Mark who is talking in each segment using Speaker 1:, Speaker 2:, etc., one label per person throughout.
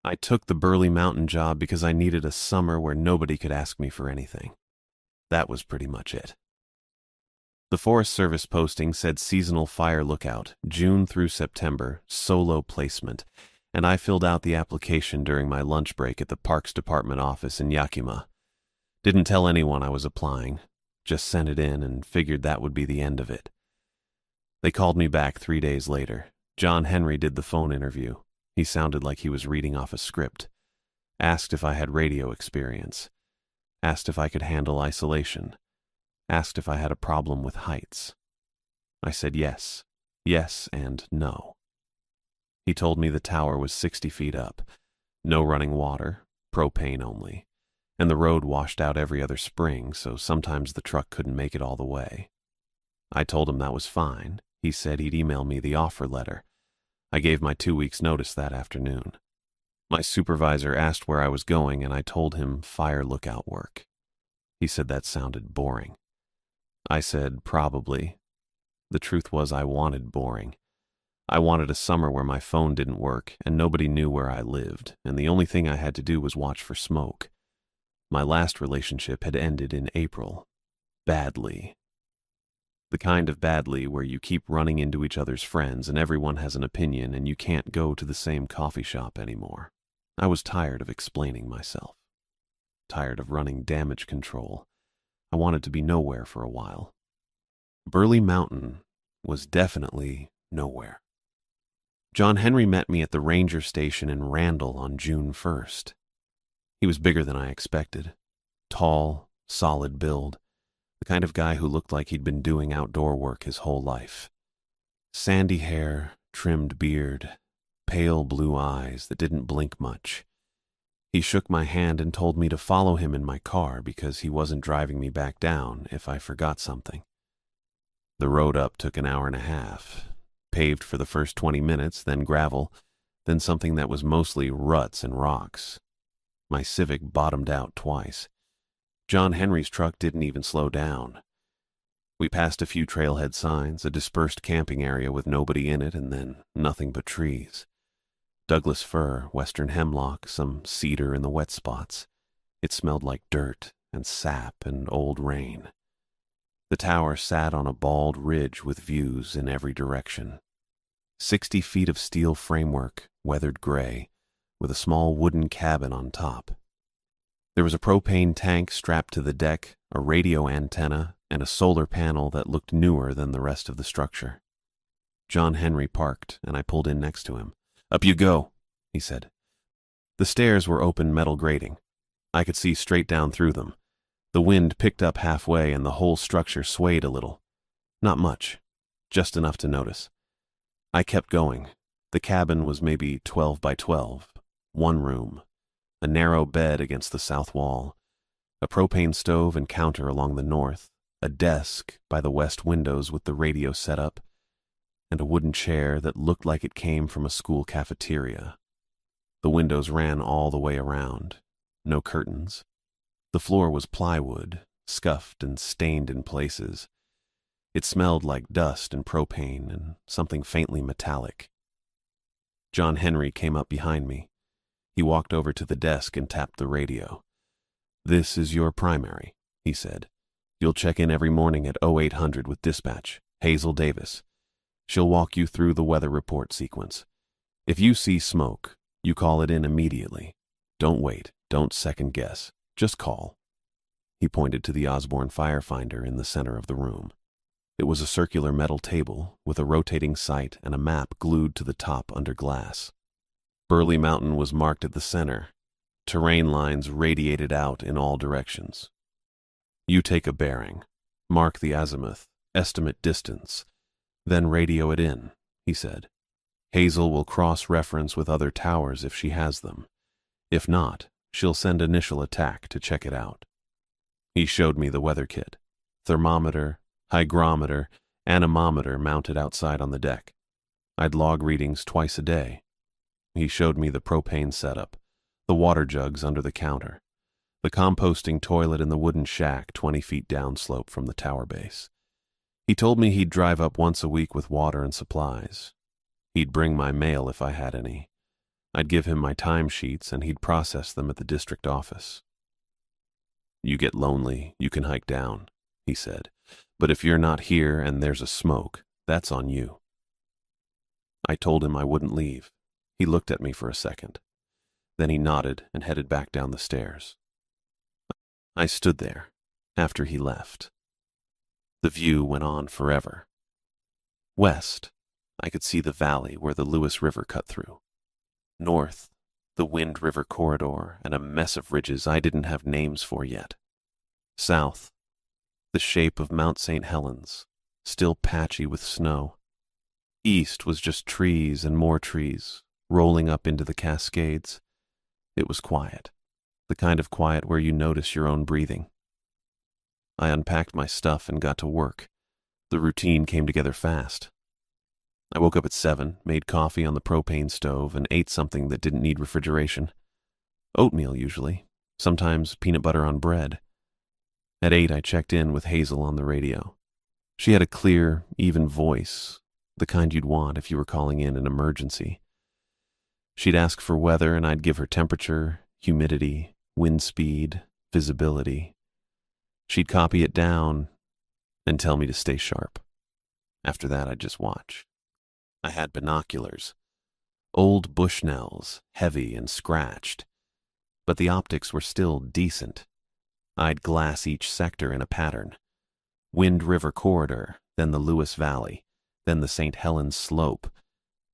Speaker 1: I took the Burley Mountain job because I needed a summer where nobody could ask me for anything. That was pretty much it. The Forest Service posting said seasonal fire lookout, June through September, solo placement, and I filled out the application during my lunch break at the Parks Department office in Yakima. Didn't tell anyone I was applying, just sent it in and figured that would be the end of it. They called me back 3 days later. John Henry did the phone interview. He sounded like he was reading off a script. Asked if I had radio experience. Asked if I could handle isolation. Asked if I had a problem with heights. I said yes, and no. He told me the tower was 60 feet up, no running water, propane only, and the road washed out every other spring, so sometimes the truck couldn't make it all the way. I told him that was fine. He said he'd email me the offer letter. I gave my 2 weeks' notice that afternoon. My supervisor asked where I was going, and I told him fire lookout work. He said that sounded boring. I said probably. The truth was I wanted boring. I wanted a summer where my phone didn't work and nobody knew where I lived, and the only thing I had to do was watch for smoke. My last relationship had ended in April. Badly. The kind of badly where you keep running into each other's friends and everyone has an opinion and you can't go to the same coffee shop anymore. I was tired of explaining myself. Tired of running damage control. I wanted to be nowhere for a while. Burley Mountain was definitely nowhere. John Henry met me at the ranger station in Randall on June 1st. He was bigger than I expected. Tall, solid build. The kind of guy who looked like he'd been doing outdoor work his whole life. Sandy hair, trimmed beard, pale blue eyes that didn't blink much. He shook my hand and told me to follow him in my car because he wasn't driving me back down if I forgot something. The road up took an hour and a half, paved for the first 20 minutes, then gravel, then something that was mostly ruts and rocks. My Civic bottomed out twice. John Henry's truck didn't even slow down. We passed a few trailhead signs, a dispersed camping area with nobody in it, and then nothing but trees. Douglas fir, western hemlock, some cedar in the wet spots. It smelled like dirt and sap and old rain. The tower sat on a bald ridge with views in every direction. 60 feet of steel framework, weathered gray, with a small wooden cabin on top. There was a propane tank strapped to the deck, a radio antenna, and a solar panel that looked newer than the rest of the structure. John Henry parked, and I pulled in next to him. "Up you go," he said. The stairs were open metal grating. I could see straight down through them. The wind picked up halfway, and the whole structure swayed a little. Not much, just enough to notice. I kept going. The cabin was maybe 12 by 12, one room. A narrow bed against the south wall, a propane stove and counter along the north, a desk by the west windows with the radio set up, and a wooden chair that looked like it came from a school cafeteria. The windows ran all the way around. No curtains. The floor was plywood, scuffed and stained in places. It smelled like dust and propane and something faintly metallic. John Henry came up behind me. He walked over to the desk and tapped the radio. "This is your primary," he said. "You'll check in every morning at 0800 with dispatch, Hazel Davis. She'll walk you through the weather report sequence. If you see smoke, you call it in immediately. Don't wait, don't second guess, just call." He pointed to the Osborne firefinder in the center of the room. It was a circular metal table with a rotating sight and a map glued to the top under glass. Burley Mountain was marked at the center. Terrain lines radiated out in all directions. "You take a bearing, mark the azimuth, estimate distance, then radio it in," he said. "Hazel will cross-reference with other towers if she has them. If not, she'll send initial attack to check it out." He showed me the weather kit. Thermometer, hygrometer, anemometer mounted outside on the deck. I'd log readings twice a day. He showed me the propane setup, the water jugs under the counter, the composting toilet in the wooden shack 20 feet downslope from the tower base. He told me he'd drive up once a week with water and supplies. He'd bring my mail if I had any. I'd give him my timesheets and he'd process them at the district office. "You get lonely, you can hike down," he said. "But if you're not here and there's a smoke, that's on you." I told him I wouldn't leave. He looked at me for a second. Then he nodded and headed back down the stairs. I stood there after he left. The view went on forever. West, I could see the valley where the Lewis River cut through. North, the Wind River corridor and a mess of ridges I didn't have names for yet. South, the shape of Mount St. Helens, still patchy with snow. East was just trees and more trees, rolling up into the Cascades. It was quiet, the kind of quiet where you notice your own breathing. I unpacked my stuff and got to work. The routine came together fast. I woke up at 7, made coffee on the propane stove, and ate something that didn't need refrigeration. Oatmeal, usually. Sometimes peanut butter on bread. At 8, I checked in with Hazel on the radio. She had a clear, even voice, the kind you'd want if you were calling in an emergency. She'd ask for weather, and I'd give her temperature, humidity, wind speed, visibility. She'd copy it down and tell me to stay sharp. After that, I'd just watch. I had binoculars. Old Bushnells, heavy and scratched. But the optics were still decent. I'd glass each sector in a pattern. Wind River corridor, then the Lewis Valley, then the St. Helens slope,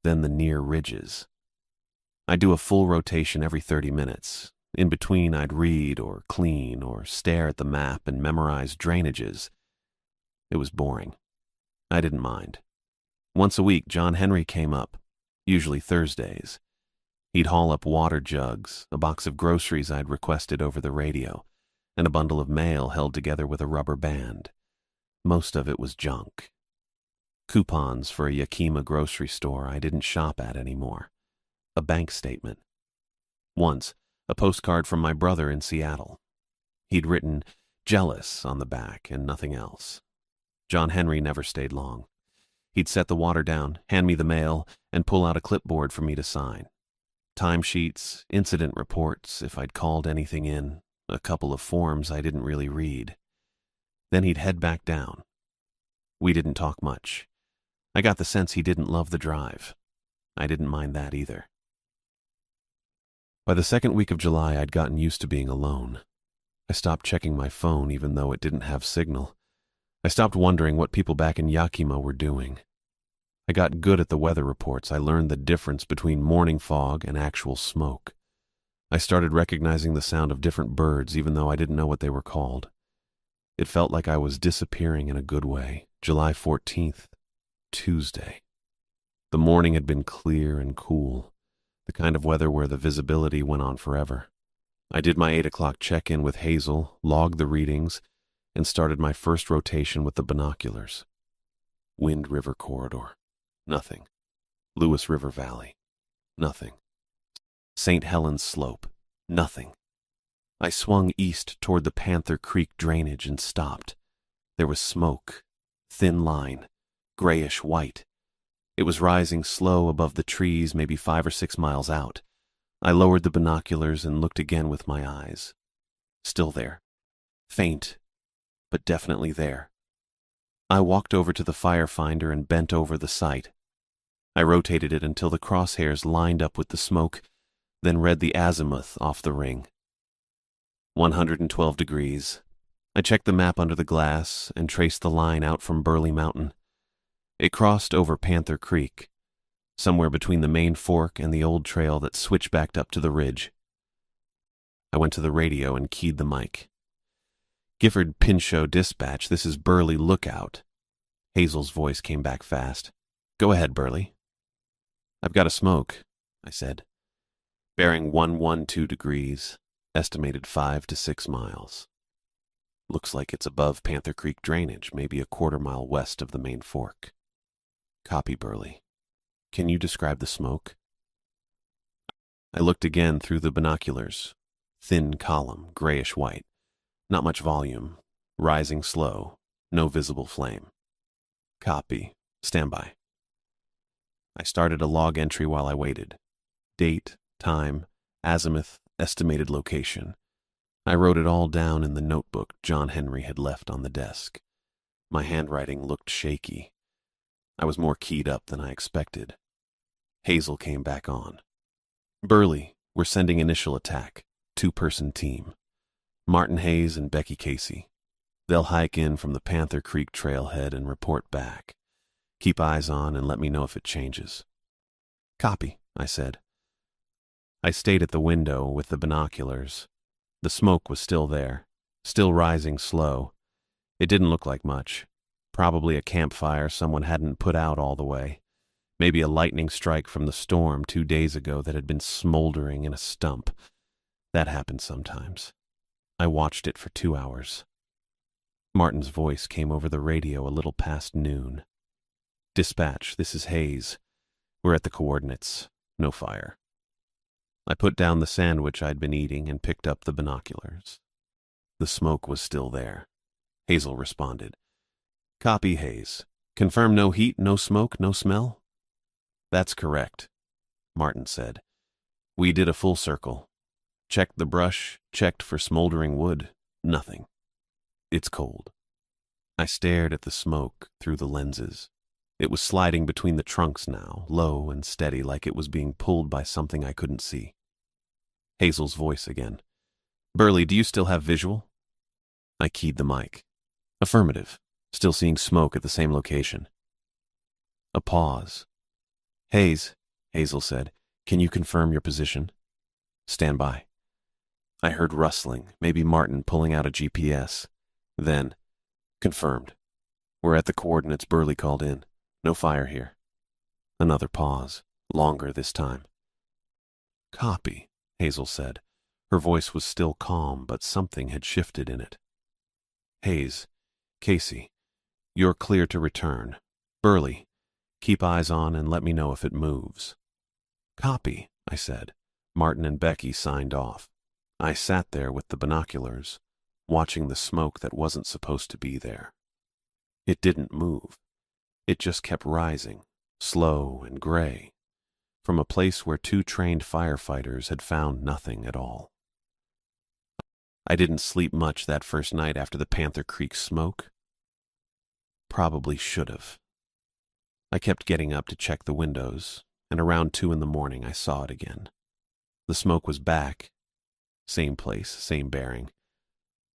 Speaker 1: then the near ridges. I'd do a full rotation every 30 minutes. In between, I'd read or clean or stare at the map and memorize drainages. It was boring. I didn't mind. Once a week, John Henry came up, usually Thursdays. He'd haul up water jugs, a box of groceries I'd requested over the radio, and a bundle of mail held together with a rubber band. Most of it was junk. Coupons for a Yakima grocery store I didn't shop at anymore. A bank statement. Once, a postcard from my brother in Seattle. He'd written "jealous" on the back and nothing else. John Henry never stayed long. He'd set the water down, hand me the mail, and pull out a clipboard for me to sign. Timesheets, incident reports, if I'd called anything in, a couple of forms I didn't really read. Then he'd head back down. We didn't talk much. I got the sense he didn't love the drive. I didn't mind that either. By the second week of July, I'd gotten used to being alone. I stopped checking my phone even though it didn't have signal. I stopped wondering what people back in Yakima were doing. I got good at the weather reports. I learned the difference between morning fog and actual smoke. I started recognizing the sound of different birds even though I didn't know what they were called. It felt like I was disappearing in a good way. July 14th, Tuesday. The morning had been clear and cool, the kind of weather where the visibility went on forever. I did my 8 o'clock check-in with Hazel, logged the readings, and started my first rotation with the binoculars. Wind River corridor. Nothing. Lewis River Valley. Nothing. St. Helens slope. Nothing. I swung east toward the Panther Creek drainage and stopped. There was smoke. Thin line. Grayish-white. It was rising slow above the trees, maybe 5 or 6 miles out. I lowered the binoculars and looked again with my eyes. Still there. Faint, but definitely there. I walked over to the firefinder and bent over the sight. I rotated it until the crosshairs lined up with the smoke, then read the azimuth off the ring. 112 degrees. I checked the map under the glass and traced the line out from Burley Mountain. It crossed over Panther Creek, somewhere between the main fork and the old trail that switchbacked up to the ridge. I went to the radio and keyed the mic. "Gifford Pinchot Dispatch, this is Burley Lookout." Hazel's voice came back fast. "Go ahead, Burley." "I've got a smoke," I said. "Bearing 112 degrees, estimated 5 to 6 miles. Looks like it's above Panther Creek drainage, maybe a quarter-mile west of the main fork." "Copy, Burley. Can you describe the smoke?" I looked again through the binoculars. Thin column, grayish-white. Not much volume. Rising slow. No visible flame. "Copy. Stand by." I started a log entry while I waited. Date, time, azimuth, estimated location. I wrote it all down in the notebook John Henry had left on the desk. My handwriting looked shaky. I was more keyed up than I expected. Hazel came back on. Burley, we're sending initial attack. 2-person team. Martin Hayes and Becky Casey. They'll hike in from the Panther Creek trailhead and report back. Keep eyes on and let me know if it changes. Copy, I said. I stayed at the window with the binoculars. The smoke was still there, still rising slow. It didn't look like much. Probably a campfire someone hadn't put out all the way. Maybe a lightning strike from the storm 2 days ago that had been smoldering in a stump. That happened sometimes. I watched it for 2 hours. Martin's voice came over the radio a little past noon. Dispatch, this is Hayes. We're at the coordinates. No fire. I put down the sandwich I'd been eating and picked up the binoculars. The smoke was still there. Hazel responded. Copy, Hayes. Confirm no heat, no smoke, no smell? That's correct, Martin said. We did a full circle. Checked the brush, checked for smoldering wood. Nothing. It's cold. I stared at the smoke through the lenses. It was sliding between the trunks now, low and steady, like it was being pulled by something I couldn't see. Hazel's voice again. Burley, do you still have visual? I keyed the mic. Affirmative. Still seeing smoke at the same location. A pause. Hayes, Hazel said, can you confirm your position? Stand by. I heard rustling, maybe Martin pulling out a GPS. Then, confirmed. We're at the coordinates Burley called in. No fire here. Another pause, longer this time. Copy, Hazel said. Her voice was still calm, but something had shifted in it. Hayes, Casey, you're clear to return. Burley, keep eyes on and let me know if it moves. Copy, I said. Martin and Becky signed off. I sat there with the binoculars, watching the smoke that wasn't supposed to be there. It didn't move. It just kept rising, slow and gray, from a place where 2 trained firefighters had found nothing at all. I didn't sleep much that first night after the Panther Creek smoke. Probably should have. I kept getting up to check the windows, and around 2 in the morning I saw it again. The smoke was back. Same place, same bearing.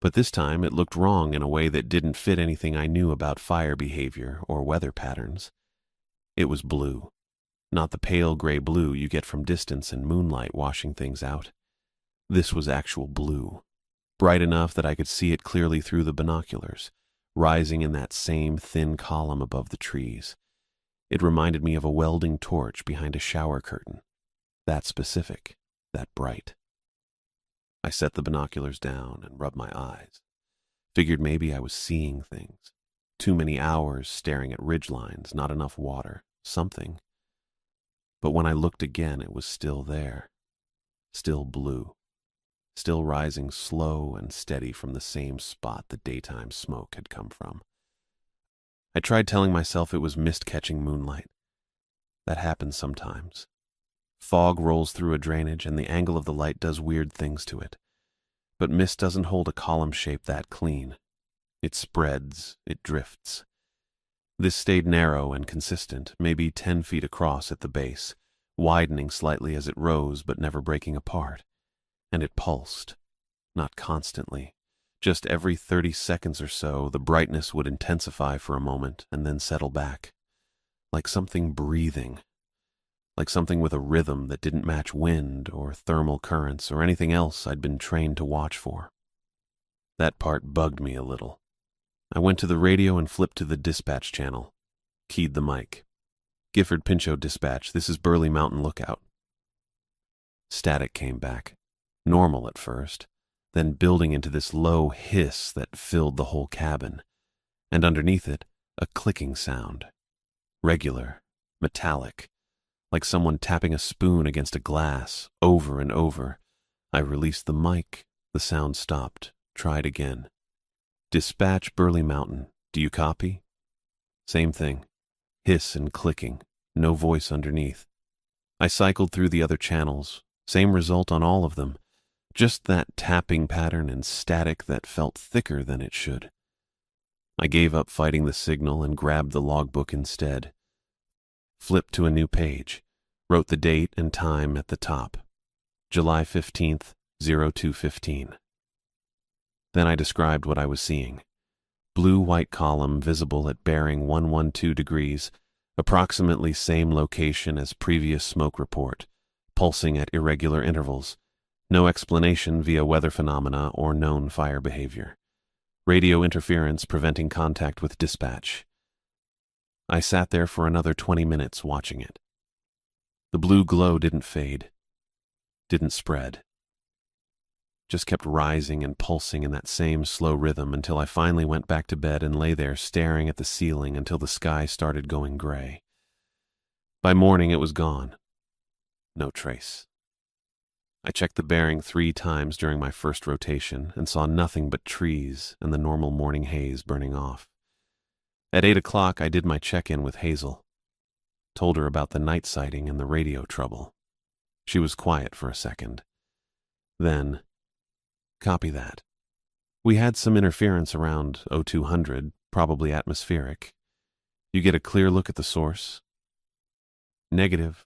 Speaker 1: But this time it looked wrong in a way that didn't fit anything I knew about fire behavior or weather patterns. It was blue. Not the pale gray blue you get from distance and moonlight washing things out. This was actual blue, bright enough that I could see it clearly through the binoculars, rising in that same thin column above the trees. It reminded me of a welding torch behind a shower curtain. That specific, that bright. I set the binoculars down and rubbed my eyes. Figured maybe I was seeing things. Too many hours staring at ridgelines, not enough water, something. But when I looked again, it was still there. Still blue. Still rising slow and steady from the same spot the daytime smoke had come from. I tried telling myself it was mist-catching moonlight. That happens sometimes. Fog rolls through a drainage and the angle of the light does weird things to it. But mist doesn't hold a column shape that clean. It spreads, it drifts. This stayed narrow and consistent, maybe 10 feet across at the base, widening slightly as it rose but never breaking apart. And it pulsed. Not constantly. Just every 30 seconds or so, the brightness would intensify for a moment and then settle back. Like something breathing. Like something with a rhythm that didn't match wind or thermal currents or anything else I'd been trained to watch for. That part bugged me a little. I went to the radio and flipped to the dispatch channel. Keyed the mic. Gifford Pinchot dispatch, this is Burley Mountain lookout. Static came back. Normal at first, then building into this low hiss that filled the whole cabin. And underneath it, a clicking sound. Regular, metallic. Like someone tapping a spoon against a glass, over and over. I released the mic. The sound stopped. Tried again. Dispatch Burley Mountain. Do you copy? Same thing. Hiss and clicking. No voice underneath. I cycled through the other channels. Same result on all of them. Just that tapping pattern and static that felt thicker than it should. I gave up fighting the signal and grabbed the logbook instead. Flipped to a new page. Wrote the date and time at the top. July 15th, 02:15. Then I described what I was seeing. Blue-white column visible at bearing 112 degrees, approximately same location as previous smoke report, pulsing at irregular intervals. No explanation via weather phenomena or known fire behavior. Radio interference preventing contact with dispatch. I sat there for another 20 minutes watching it. The blue glow didn't fade, didn't spread. Just kept rising and pulsing in that same slow rhythm until I finally went back to bed and lay there staring at the ceiling until the sky started going gray. By morning it was gone. No trace. I checked the bearing 3 times during my first rotation and saw nothing but trees and the normal morning haze burning off. At 8 o'clock I did my check-in with Hazel. Told her about the night sighting and the radio trouble. She was quiet for a second. Then, copy that. We had some interference around 0200, probably atmospheric. You get a clear look at the source? Negative.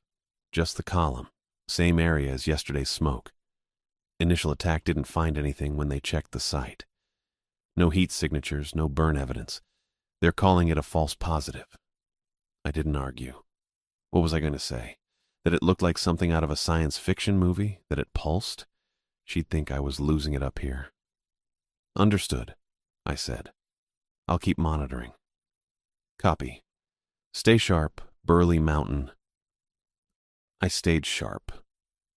Speaker 1: Just the column. Same area as yesterday's smoke. Initial attack didn't find anything when they checked the site. No heat signatures, no burn evidence. They're calling it a false positive. I didn't argue. What was I going to say? That it looked like something out of a science fiction movie? That it pulsed? She'd think I was losing it up here. Understood, I said. I'll keep monitoring. Copy. Stay sharp, Burley Mountain. I stayed sharp.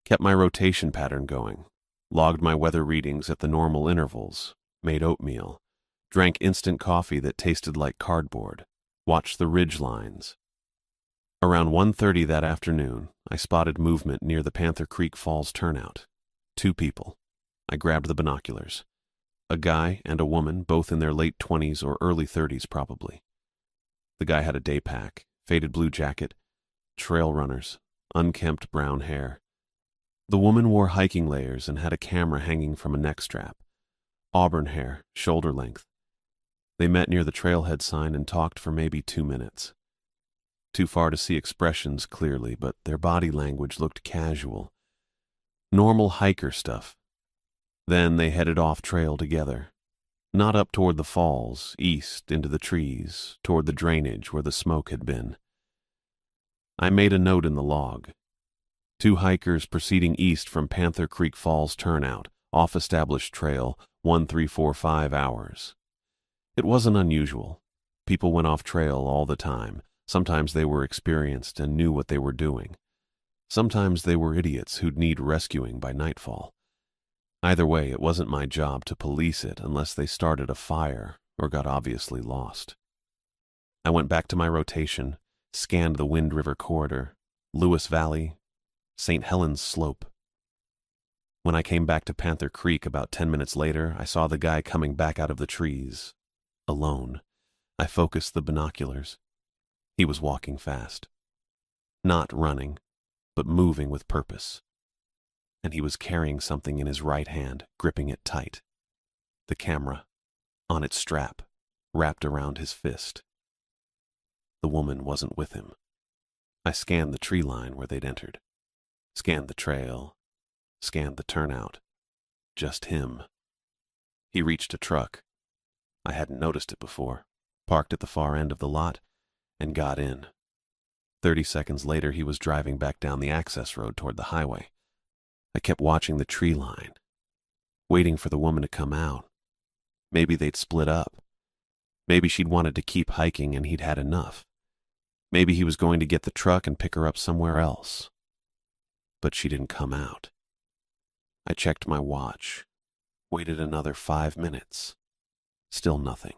Speaker 1: Kept my rotation pattern going. Logged my weather readings at the normal intervals. Made oatmeal. Drank instant coffee that tasted like cardboard. Watched the ridge lines. Around 1:30 that afternoon, I spotted movement near the Panther Creek Falls turnout. 2 people. I grabbed the binoculars. A guy and a woman, both in their late 20s or early 30s probably. The guy had a day pack, faded blue jacket, trail runners, unkempt brown hair. The woman wore hiking layers and had a camera hanging from a neck strap. Auburn hair, shoulder length. They met near the trailhead sign and talked for maybe 2 minutes. Too far to see expressions clearly, but their body language looked casual. Normal hiker stuff. Then they headed off trail together. Not up toward the falls, east into the trees, toward the drainage where the smoke had been. I made a note in the log. 2 hikers proceeding east from Panther Creek Falls turnout, off established trail, 1345 hours. It wasn't unusual. People went off trail all the time. Sometimes they were experienced and knew what they were doing. Sometimes they were idiots who'd need rescuing by nightfall. Either way, it wasn't my job to police it unless they started a fire or got obviously lost. I went back to my rotation, scanned the Wind River corridor, Lewis Valley, St. Helens Slope. When I came back to Panther Creek about 10 minutes later, I saw the guy coming back out of the trees, alone. I focused the binoculars. He was walking fast. Not running, but moving with purpose. And he was carrying something in his right hand, gripping it tight. The camera, on its strap, wrapped around his fist. The woman wasn't with him. I scanned the tree line where they'd entered. Scanned the trail. Scanned the turnout. Just him. He reached a truck. I hadn't noticed it before. Parked at the far end of the lot and got in. 30 seconds later, he was driving back down the access road toward the highway. I kept watching the tree line, waiting for the woman to come out. Maybe they'd split up. Maybe she'd wanted to keep hiking and he'd had enough. Maybe he was going to get the truck and pick her up somewhere else. But she didn't come out. I checked my watch, waited another 5 minutes. Still nothing.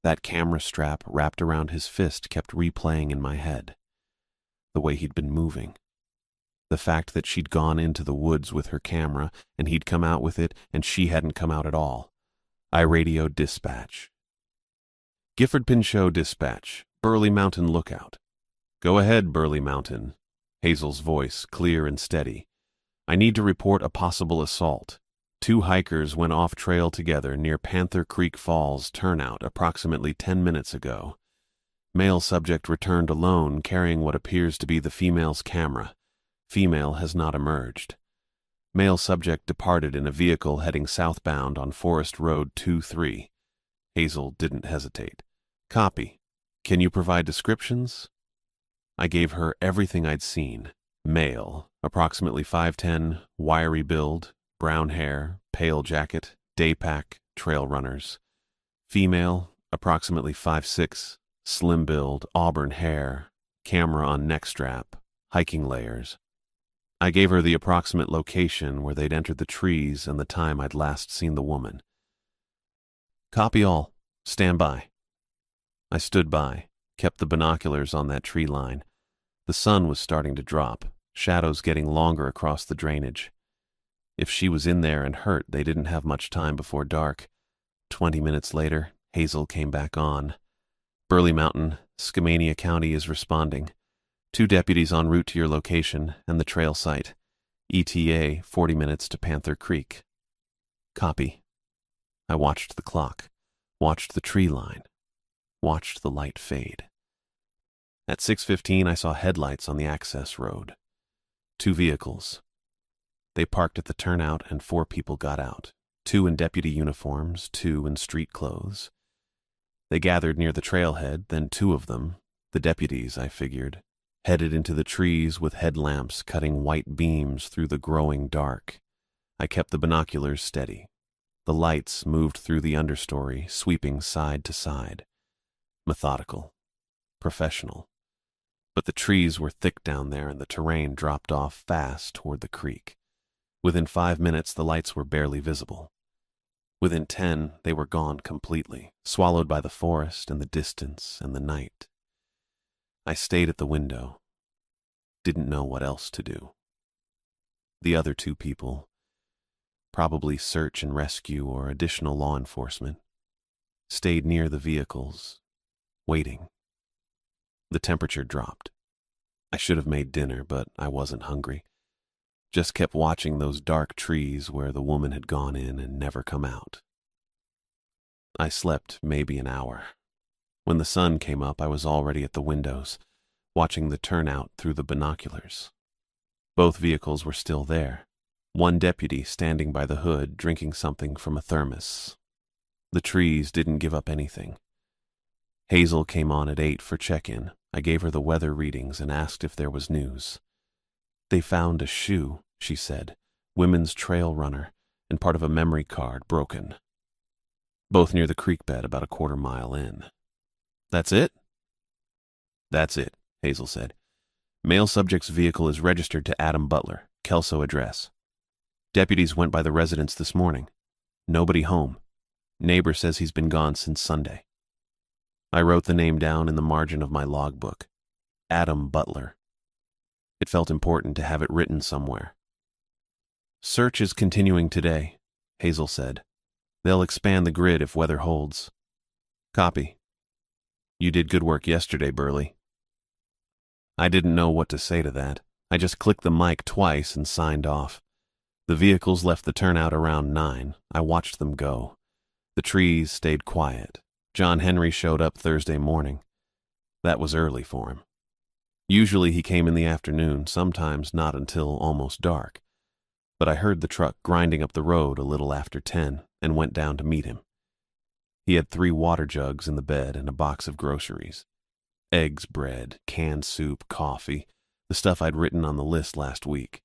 Speaker 1: That camera strap wrapped around his fist kept replaying in my head. The way he'd been moving. The fact that she'd gone into the woods with her camera and he'd come out with it and she hadn't come out at all. I radioed dispatch. Gifford Pinchot dispatch, Burley Mountain lookout. Go ahead, Burley Mountain. Hazel's voice, clear and steady. I need to report a possible assault. 2 hikers went off trail together near Panther Creek Falls turnout approximately 10 minutes ago. Male subject returned alone carrying what appears to be the female's camera. Female has not emerged. Male subject departed in a vehicle heading southbound on Forest Road 23. Hazel didn't hesitate. Copy. Can you provide descriptions? I gave her everything I'd seen. Male, approximately 5'10", wiry build, brown hair, pale jacket, day pack, trail runners. Female, approximately 5'6", slim build, auburn hair, camera on neck strap, hiking layers. I gave her the approximate location where they'd entered the trees and the time I'd last seen the woman. Copy all. Stand by. I stood by, kept the binoculars on that tree line. The sun was starting to drop, shadows getting longer across the drainage. If she was in there and hurt, they didn't have much time before dark. 20 minutes later, Hazel came back on. Burley Mountain, Skamania County is responding. 2 deputies en route to your location and the trail site. ETA 40 minutes to Panther Creek. Copy. I watched the clock, watched the tree line, watched the light fade. At 6:15, I saw headlights on the access road. 2 vehicles. They parked at the turnout and 4 people got out. 2 in deputy uniforms, 2 in street clothes. They gathered near the trailhead, then 2 of them, the deputies, I figured, headed into the trees with headlamps cutting white beams through the growing dark. I kept the binoculars steady. The lights moved through the understory, sweeping side to side. Methodical. Professional. But the trees were thick down there and the terrain dropped off fast toward the creek. Within 5 minutes, the lights were barely visible. Within 10, they were gone completely, swallowed by the forest and the distance and the night. I stayed at the window. Didn't know what else to do. The other 2 people, probably search and rescue or additional law enforcement, stayed near the vehicles, waiting. The temperature dropped. I should have made dinner, but I wasn't hungry. Just kept watching those dark trees where the woman had gone in and never come out. I slept maybe an hour. When the sun came up, I was already at the windows, watching the turnout through the binoculars. Both vehicles were still there. 1 deputy standing by the hood, drinking something from a thermos. The trees didn't give up anything. Hazel came on at 8 for check-in. I gave her the weather readings and asked if there was news. They found a shoe, she said, women's trail runner, and part of a memory card broken. Both near the creek bed about a quarter mile in. That's it? That's it, Hazel said. Male subject's vehicle is registered to Adam Butler, Kelso address. Deputies went by the residence this morning. Nobody home. Neighbor says he's been gone since Sunday. I wrote the name down in the margin of my logbook. Adam Butler. It felt important to have it written somewhere. Search is continuing today, Hazel said. They'll expand the grid if weather holds. Copy. You did good work yesterday, Burley. I didn't know what to say to that. I just clicked the mic twice and signed off. The vehicles left the turnout around 9. I watched them go. The trees stayed quiet. John Henry showed up Thursday morning. That was early for him. Usually he came in the afternoon, sometimes not until almost dark. But I heard the truck grinding up the road a little after 10 and went down to meet him. He had 3 water jugs in the bed and a box of groceries. Eggs, bread, canned soup, coffee, the stuff I'd written on the list last week.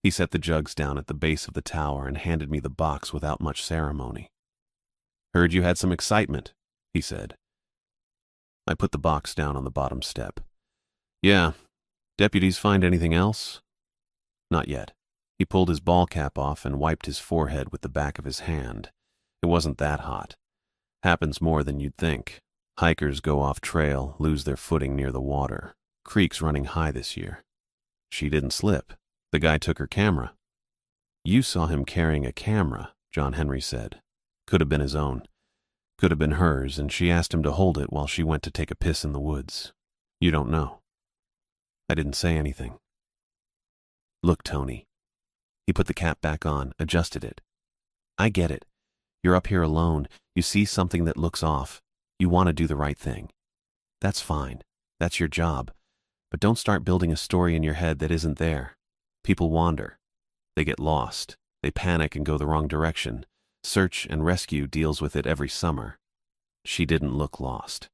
Speaker 1: He set the jugs down at the base of the tower and handed me the box without much ceremony. Heard you had some excitement, he said. I put the box down on the bottom step. Yeah. Deputies find anything else? Not yet. He pulled his ball cap off and wiped his forehead with the back of his hand. It wasn't that hot. Happens more than you'd think. Hikers go off trail, lose their footing near the water. Creek's running high this year. She didn't slip. The guy took her camera. You saw him carrying a camera, John Henry said. Could have been his own. Could have been hers, and she asked him to hold it while she went to take a piss in the woods. You don't know. I didn't say anything. Look, Tony. He put the cap back on, adjusted it. I get it. You're up here alone. You see something that looks off. You want to do the right thing. That's fine. That's your job. But don't start building a story in your head that isn't there. People wander. They get lost. They panic and go the wrong direction. Search and Rescue deals with it every summer. She didn't look lost.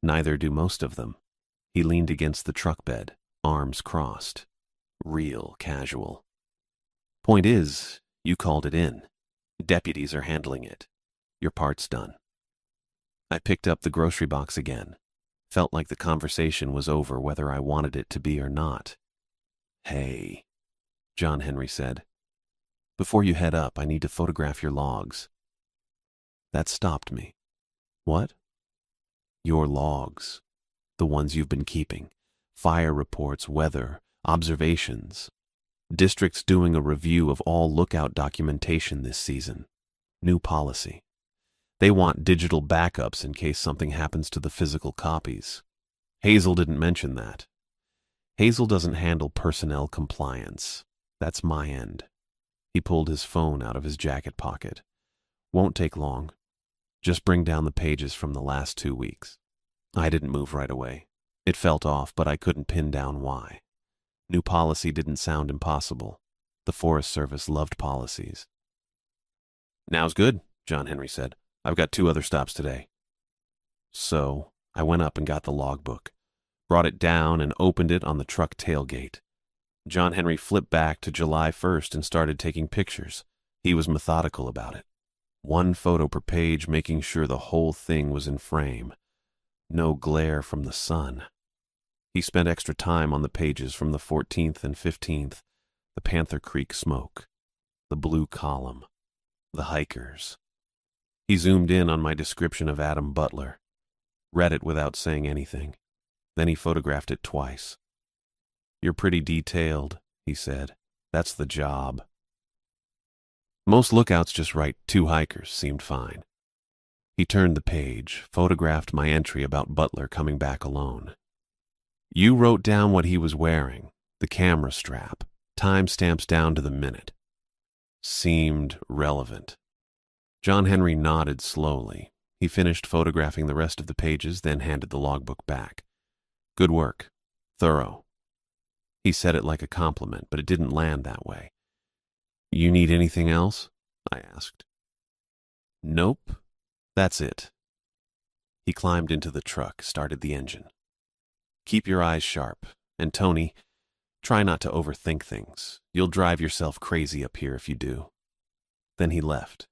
Speaker 1: Neither do most of them. He leaned against the truck bed, arms crossed. Real casual. Point is, you called it in. Deputies are handling it. Your part's done. I picked up the grocery box again. Felt like the conversation was over whether I wanted it to be or not. Hey, John Henry said. Before you head up, I need to photograph your logs. That stopped me. What? Your logs. The ones you've been keeping. Fire reports, weather, observations. District's doing a review of all lookout documentation this season. New policy. They want digital backups in case something happens to the physical copies. Hazel didn't mention that. Hazel doesn't handle personnel compliance. That's my end. He pulled his phone out of his jacket pocket. Won't take long. Just bring down the pages from the last 2 weeks. I didn't move right away. It felt off, but I couldn't pin down why. New policy didn't sound impossible. The Forest Service loved policies. Now's good, John Henry said. I've got 2 other stops today. So I went up and got the logbook, brought it down and opened it on the truck tailgate. John Henry flipped back to July 1st and started taking pictures. He was methodical about it. 1 photo per page, making sure the whole thing was in frame. No glare from the sun. He spent extra time on the pages from the 14th and 15th, the Panther Creek smoke, the blue column, the hikers. He zoomed in on my description of Adam Butler, read it without saying anything. Then he photographed it twice. You're pretty detailed, he said. That's the job. Most lookouts just write 2 hikers seemed fine. He turned the page, photographed my entry about Butler coming back alone. You wrote down what he was wearing, the camera strap, timestamps down to the minute. Seemed relevant. John Henry nodded slowly. He finished photographing the rest of the pages, then handed the logbook back. Good work. Thorough. He said it like a compliment, but it didn't land that way. You need anything else? I asked. Nope. That's it. He climbed into the truck, started the engine. Keep your eyes sharp. And Tony, try not to overthink things. You'll drive yourself crazy up here if you do. Then he left.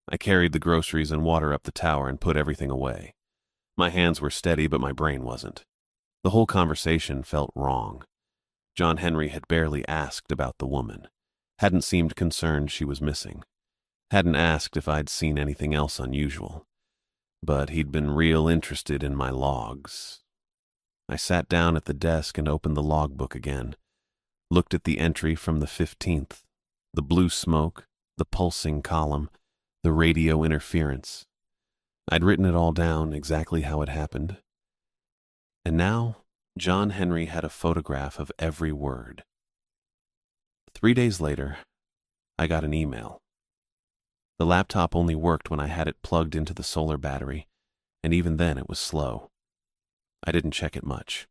Speaker 1: I carried the groceries and water up the tower and put everything away. My hands were steady, but my brain wasn't. The whole conversation felt wrong. John Henry had barely asked about the woman. Hadn't seemed concerned she was missing. Hadn't asked if I'd seen anything else unusual. But he'd been real interested in my logs. I sat down at the desk and opened the logbook again. Looked at the entry from the 15th. The blue smoke, the pulsing column, the radio interference. I'd written it all down, exactly how it happened. And now, John Henry had a photograph of every word. 3 days later, I got an email. The laptop only worked when I had it plugged into the solar battery, and even then it was slow. I didn't check it much.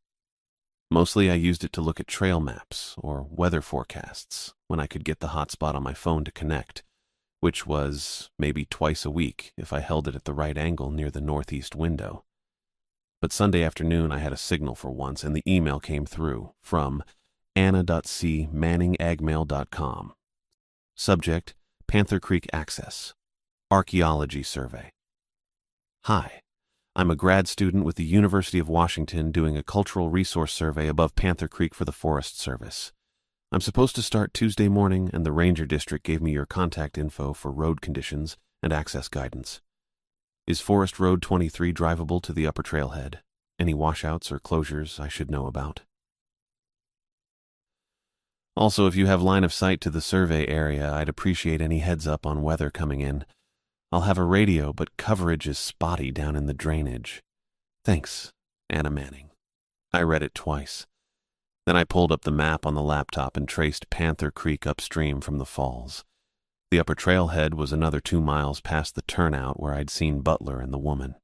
Speaker 1: Mostly I used it to look at trail maps or weather forecasts when I could get the hotspot on my phone to connect, which was maybe twice a week if I held it at the right angle near the northeast window. But Sunday afternoon I had a signal for once, and the email came through from anna.c@manningagmail.com. Subject, Panther Creek Access. Archaeology Survey. Hi, I'm a grad student with the University of Washington doing a cultural resource survey above Panther Creek for the Forest Service. I'm supposed to start Tuesday morning, and the Ranger District gave me your contact info for road conditions and access guidance. Is Forest Road 23 drivable to the upper trailhead? Any washouts or closures I should know about? Also, if you have line of sight to the survey area, I'd appreciate any heads up on weather coming in. I'll have a radio, but coverage is spotty down in the drainage. Thanks, Anna Manning. I read it twice. Then I pulled up the map on the laptop and traced Panther Creek upstream from the falls. The upper trailhead was another 2 miles past the turnout where I'd seen Butler and the woman.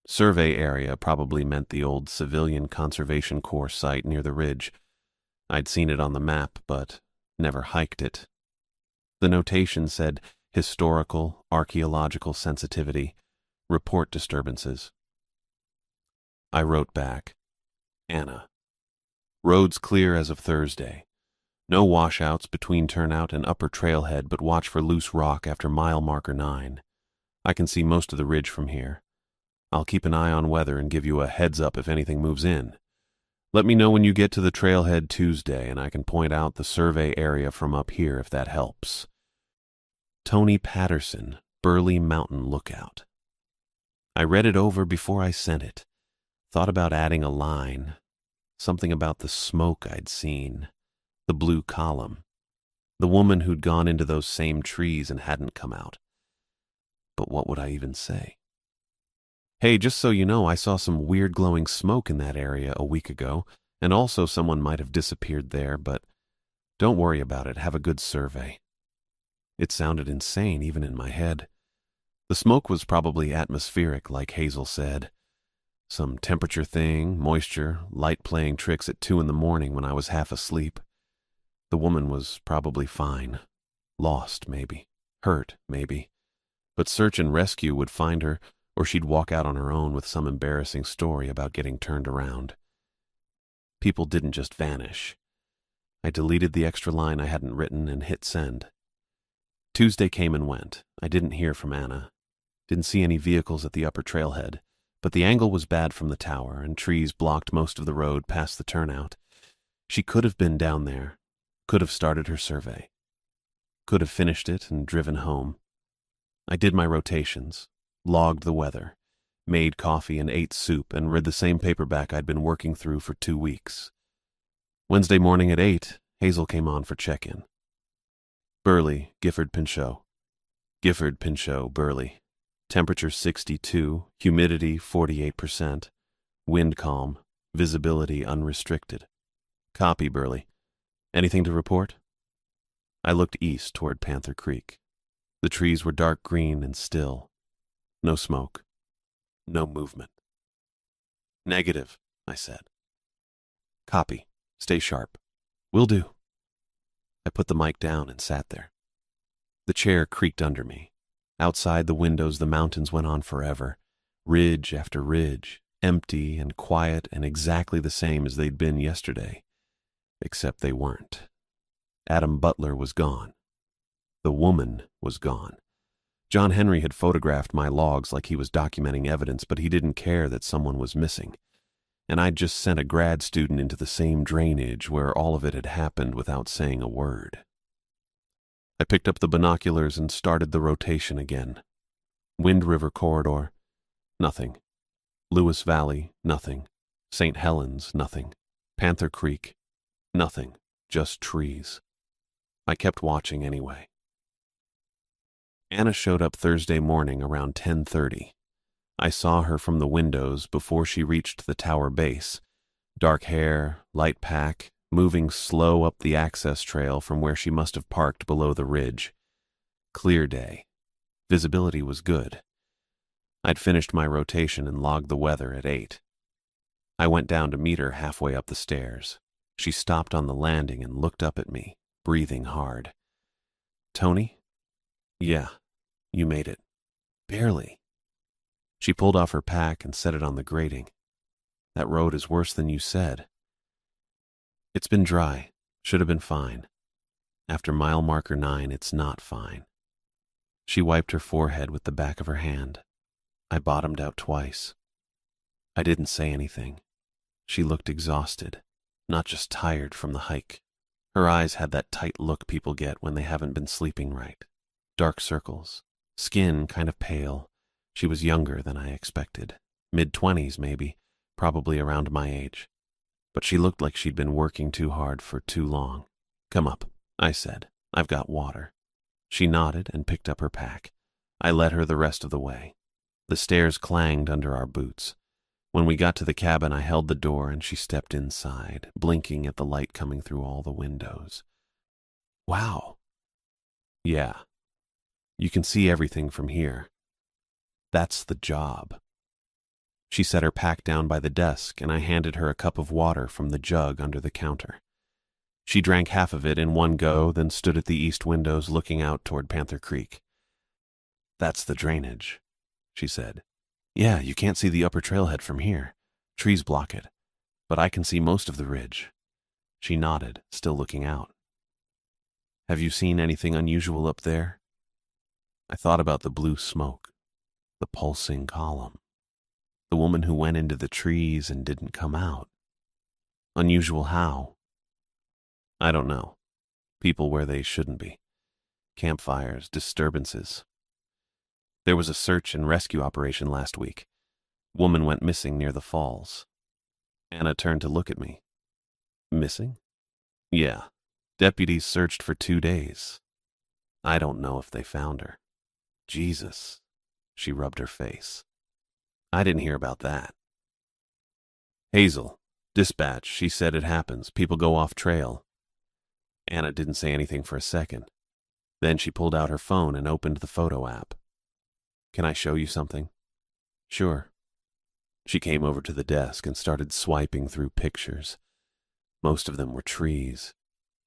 Speaker 1: Survey area probably meant the old Civilian Conservation Corps site near the ridge. I'd seen it on the map, but never hiked it. The notation said historical, archaeological sensitivity, report disturbances. I wrote back, Anna. Roads clear as of Thursday. No washouts between turnout and upper trailhead, but watch for loose rock after mile marker 9. I can see most of the ridge from here. I'll keep an eye on weather and give you a heads up if anything moves in. Let me know when you get to the trailhead Tuesday, and I can point out the survey area from up here if that helps. Tony Patterson, Burley Mountain Lookout. I read it over before I sent it. Thought about adding a line. Something about the smoke I'd seen. The blue column. The woman who'd gone into those same trees and hadn't come out. But what would I even say? Hey, just so you know, I saw some weird glowing smoke in that area a week ago, and also someone might have disappeared there, but don't worry about it. Have a good survey. It sounded insane even in my head. The smoke was probably atmospheric, like Hazel said. Some temperature thing, moisture, light playing tricks at 2 in the morning when I was half asleep. The woman was probably fine. Lost, maybe. Hurt, maybe. But search and rescue would find her, or she'd walk out on her own with some embarrassing story about getting turned around. People didn't just vanish. I deleted the extra line I hadn't written and hit send. Tuesday came and went. I didn't hear from Anna. Didn't see any vehicles at the upper trailhead, but the angle was bad from the tower, and trees blocked most of the road past the turnout. She could have been down there. Could have started her survey. Could have finished it and driven home. I did my rotations, logged the weather, made coffee and ate soup, and read the same paperback I'd been working through for 2 weeks. Wednesday morning at 8, Hazel came on for check-in. Burley, Gifford Pinchot. Gifford Pinchot, Burley. Temperature 62, humidity 48%, wind calm, visibility unrestricted. Copy, Burley. Anything to report? I looked east toward Panther Creek. The trees were dark green and still. No smoke. No movement. Negative, I said. Copy. Stay sharp. Will do. I put the mic down and sat there. The chair creaked under me. Outside the windows, the mountains went on forever, ridge after ridge, empty and quiet and exactly the same as they'd been yesterday. Except they weren't. Adam Butler was gone. The woman was gone. John Henry had photographed my logs like he was documenting evidence, but he didn't care that someone was missing. And I'd just sent a grad student into the same drainage where all of it had happened without saying a word. I picked up the binoculars and started the rotation again. Wind River Corridor, nothing. Lewis Valley, nothing. St. Helens, nothing. Panther Creek, nothing. Just trees. I kept watching anyway. Anna showed up Thursday morning around 10:30. I saw her from the windows before she reached the tower base. Dark hair, light pack, moving slow up the access trail from where she must have parked below the ridge. Clear day. Visibility was good. I'd finished my rotation and logged the weather at 8. I went down to meet her halfway up the stairs. She stopped on the landing and looked up at me, breathing hard. Tony? Yeah, you made it. Barely. She pulled off her pack and set it on the grating. That road is worse than you said. It's been dry. Should have been fine. After mile marker 9, it's not fine. She wiped her forehead with the back of her hand. I bottomed out twice. I didn't say anything. She looked exhausted, not just tired from the hike. Her eyes had that tight look people get when they haven't been sleeping right. Dark circles. Skin kind of pale. She was younger than I expected. Mid-20s, maybe. Probably around my age. But she looked like she'd been working too hard for too long. Come up, I said. I've got water. She nodded and picked up her pack. I led her the rest of the way. The stairs clanged under our boots. When we got to the cabin, I held the door and she stepped inside, blinking at the light coming through all the windows. Wow. Yeah. You can see everything from here. That's the job. She set her pack down by the desk and I handed her a cup of water from the jug under the counter. She drank half of it in one go, then stood at the east windows looking out toward Panther Creek. That's the drainage, she said. Yeah, you can't see the upper trailhead from here. Trees block it, but I can see most of the ridge. She nodded, still looking out. Have you seen anything unusual up there? I thought about the blue smoke, the pulsing column, the woman who went into the trees and didn't come out. Unusual how? I don't know. People where they shouldn't be. Campfires, disturbances. There was a search and rescue operation last week. Woman went missing near the falls. Anna turned to look at me. Missing? Yeah. Deputies searched for 2 days. I don't know if they found her. Jesus. She rubbed her face. I didn't hear about that. Hazel. Dispatch. She said it happens. People go off trail. Anna didn't say anything for a second. Then she pulled out her phone and opened the photo app. Can I show you something? Sure. She came over to the desk and started swiping through pictures. Most of them were trees.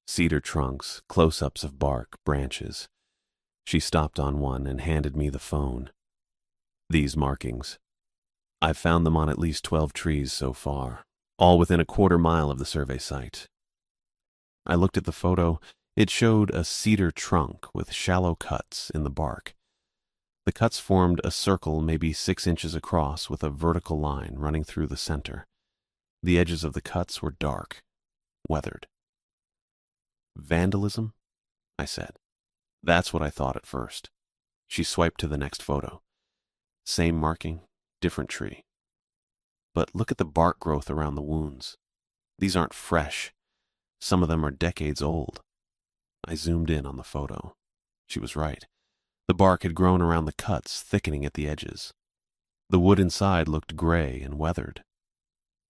Speaker 1: Cedar trunks, close-ups of bark, branches. She stopped on one and handed me the phone. These markings. I've found them on at least 12 trees so far, all within a quarter mile of the survey site. I looked at the photo. It showed a cedar trunk with shallow cuts in the bark. The cuts formed a circle maybe 6 inches across with a vertical line running through the center. The edges of the cuts were dark, weathered. Vandalism? I said. That's what I thought at first. She swiped to the next photo. Same marking, different tree. But look at the bark growth around the wounds. These aren't fresh. Some of them are decades old. I zoomed in on the photo. She was right. The bark had grown around the cuts, thickening at the edges. The wood inside looked gray and weathered.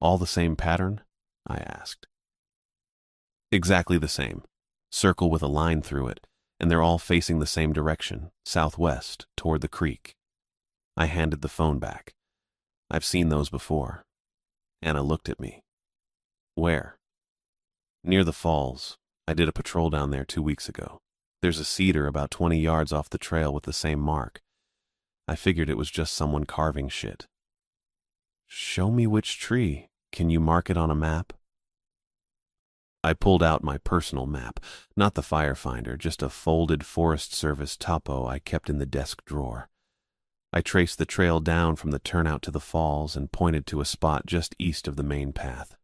Speaker 1: All the same pattern? I asked. Exactly the same. Circle with a line through it, and they're all facing the same direction, southwest, toward the creek. I handed the phone back. I've seen those before. Anna looked at me. Where? Near the falls. I did a patrol down there 2 weeks ago. There's a cedar about 20 yards off the trail with the same mark. I figured it was just someone carving shit. Show me which tree. Can you mark it on a map? I pulled out my personal map, not the firefinder, just a folded Forest Service topo I kept in the desk drawer. I traced the trail down from the turnout to the falls and pointed to a spot just east of the main path.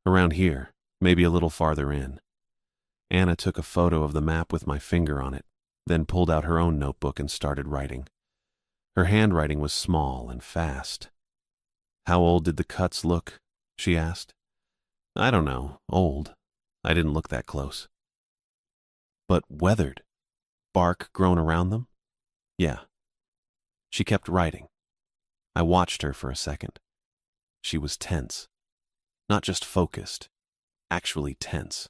Speaker 1: Around here, maybe a little farther in. Anna took a photo of the map with my finger on it, then pulled out her own notebook and started writing. Her handwriting was small and fast. How old did the cuts look? She asked. I don't know, old. I didn't look that close. But weathered? Bark grown around them? Yeah. She kept writing. I watched her for a second. She was tense. Not just focused, actually tense.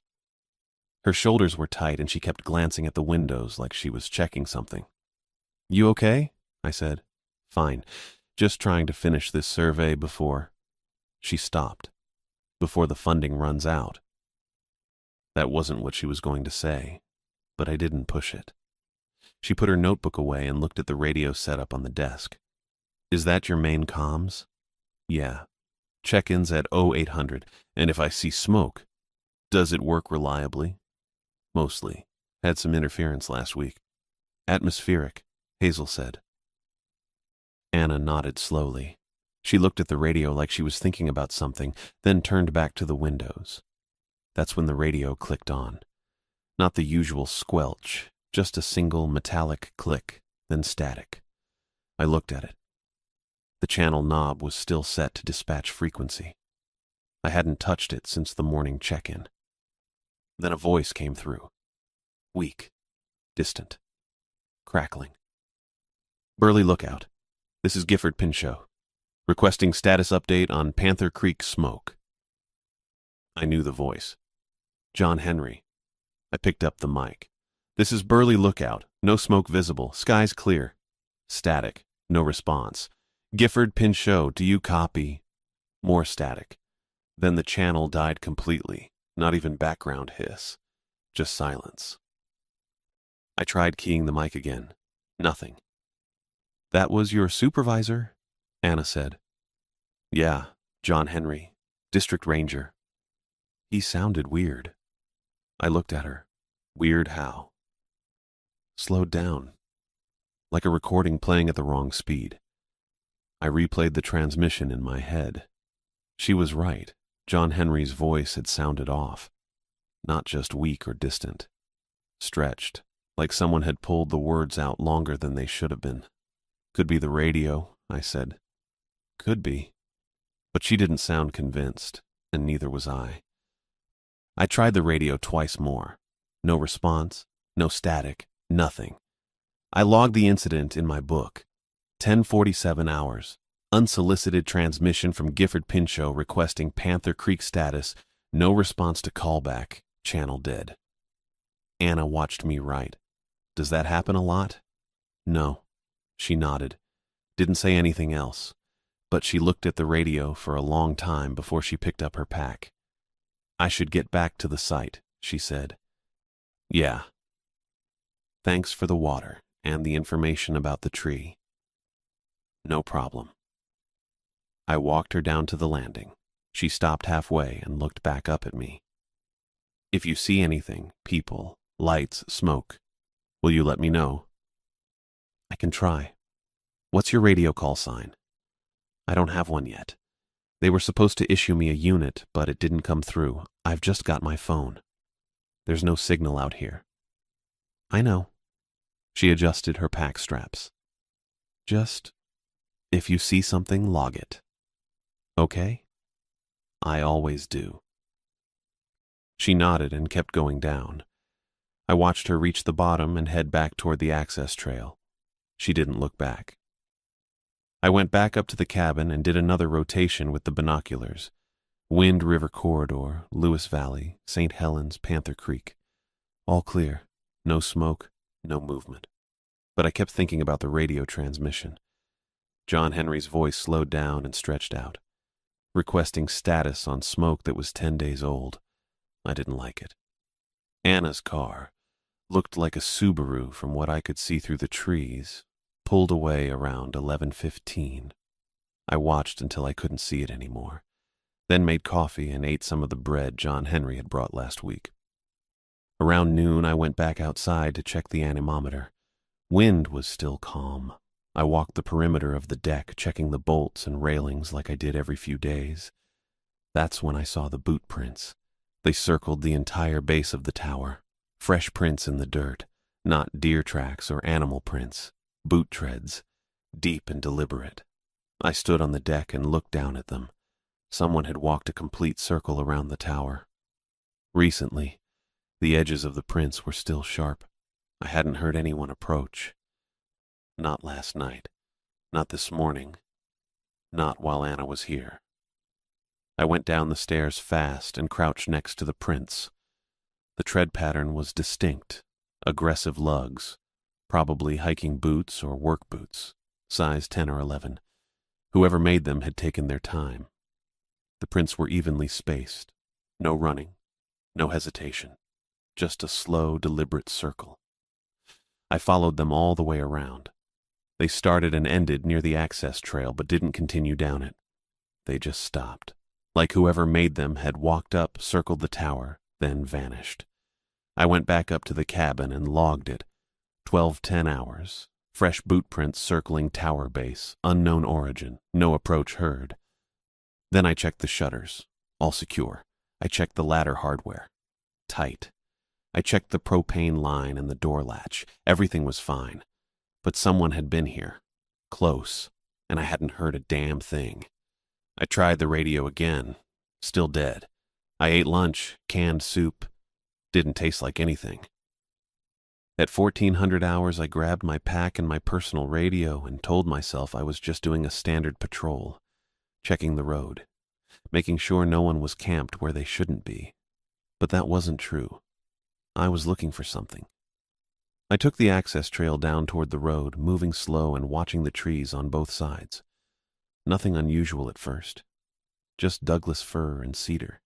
Speaker 1: Her shoulders were tight and she kept glancing at the windows like she was checking something. You okay? I said. Fine. Just trying to finish this survey before... She stopped. Before the funding runs out. That wasn't what she was going to say, but I didn't push it. She put her notebook away and looked at the radio setup on the desk. Is that your main comms? Yeah. Check-ins at 0800, and if I see smoke, does it work reliably? Mostly. Had some interference last week. Atmospheric, Hazel said. Anna nodded slowly. She looked at the radio like she was thinking about something, then turned back to the windows. That's when the radio clicked on. Not the usual squelch, just a single metallic click, then static. I looked at it. The channel knob was still set to dispatch frequency. I hadn't touched it since the morning check-in. Then a voice came through. Weak, distant, crackling. Burley Lookout. This is Gifford Pinchot. Requesting status update on Panther Creek smoke. I knew the voice. John Henry. I picked up the mic. This is Burley Lookout. No smoke visible. Skies clear. Static. No response. Gifford Pinchot, do you copy? More static. Then the channel died completely. Not even background hiss. Just silence. I tried keying the mic again. Nothing. That was your supervisor? Anna said. Yeah, John Henry, district ranger. He sounded weird. I looked at her. Weird how? Slowed down. Like a recording playing at the wrong speed. I replayed the transmission in my head. She was right. John Henry's voice had sounded off. Not just weak or distant. Stretched, like someone had pulled the words out longer than they should have been. Could be the radio, I said. Could be. But she didn't sound convinced, and neither was I. I tried the radio twice more. No response, no static, nothing. I logged the incident in my book. 10:47 hours. Unsolicited transmission from Gifford Pinchot requesting Panther Creek status. No response to callback. Channel dead. Anna watched me write. Does that happen a lot? No. She nodded. Didn't say anything else. But she looked at the radio for a long time before she picked up her pack. I should get back to the site, she said. Yeah. Thanks for the water and the information about the tree. No problem. I walked her down to the landing. She stopped halfway and looked back up at me. If you see anything, people, lights, smoke, will you let me know? I can try. What's your radio call sign? I don't have one yet. They were supposed to issue me a unit, but it didn't come through. I've just got my phone. There's no signal out here. I know. She adjusted her pack straps. Just, if you see something, log it. Okay? I always do. She nodded and kept going down. I watched her reach the bottom and head back toward the access trail. She didn't look back. I went back up to the cabin and did another rotation with the binoculars. Wind River Corridor, Lewis Valley, St. Helens, Panther Creek. All clear. No smoke, no movement. But I kept thinking about the radio transmission. John Henry's voice slowed down and stretched out, requesting status on smoke that was 10 days old. I didn't like it. Anna's car looked like a Subaru from what I could see through the trees, pulled away around 11:15. I watched until I couldn't see it anymore, then made coffee and ate some of the bread John Henry had brought last week. Around noon, I went back outside to check the anemometer. Wind was still calm. I walked the perimeter of the deck, checking the bolts and railings like I did every few days. That's when I saw the boot prints. They circled the entire base of the tower. Fresh prints in the dirt, not deer tracks or animal prints. Boot treads, deep and deliberate. I stood on the deck and looked down at them. Someone had walked a complete circle around the tower. Recently, the edges of the prints were still sharp. I hadn't heard anyone approach. Not last night. Not this morning. Not while Anna was here. I went down the stairs fast and crouched next to the prints. The tread pattern was distinct. Aggressive lugs. Probably hiking boots or work boots, size 10 or 11. Whoever made them had taken their time. The prints were evenly spaced. No running, no hesitation. Just a slow, deliberate circle. I followed them all the way around. They started and ended near the access trail but didn't continue down it. They just stopped, like whoever made them had walked up, circled the tower, then vanished. I went back up to the cabin and logged it. 12:10 hours. Fresh boot prints circling tower base. Unknown origin. No approach heard. Then I checked the shutters. All secure. I checked the ladder hardware. Tight. I checked the propane line and the door latch. Everything was fine. But someone had been here. Close. And I hadn't heard a damn thing. I tried the radio again. Still dead. I ate lunch. Canned soup. Didn't taste like anything. At 1400 hours, I grabbed my pack and my personal radio and told myself I was just doing a standard patrol. checking the road, making sure no one was camped where they shouldn't be. But that wasn't true. I was looking for something. I took the access trail down toward the road, moving slow and watching the trees on both sides. Nothing unusual at first. Just Douglas fir and cedar,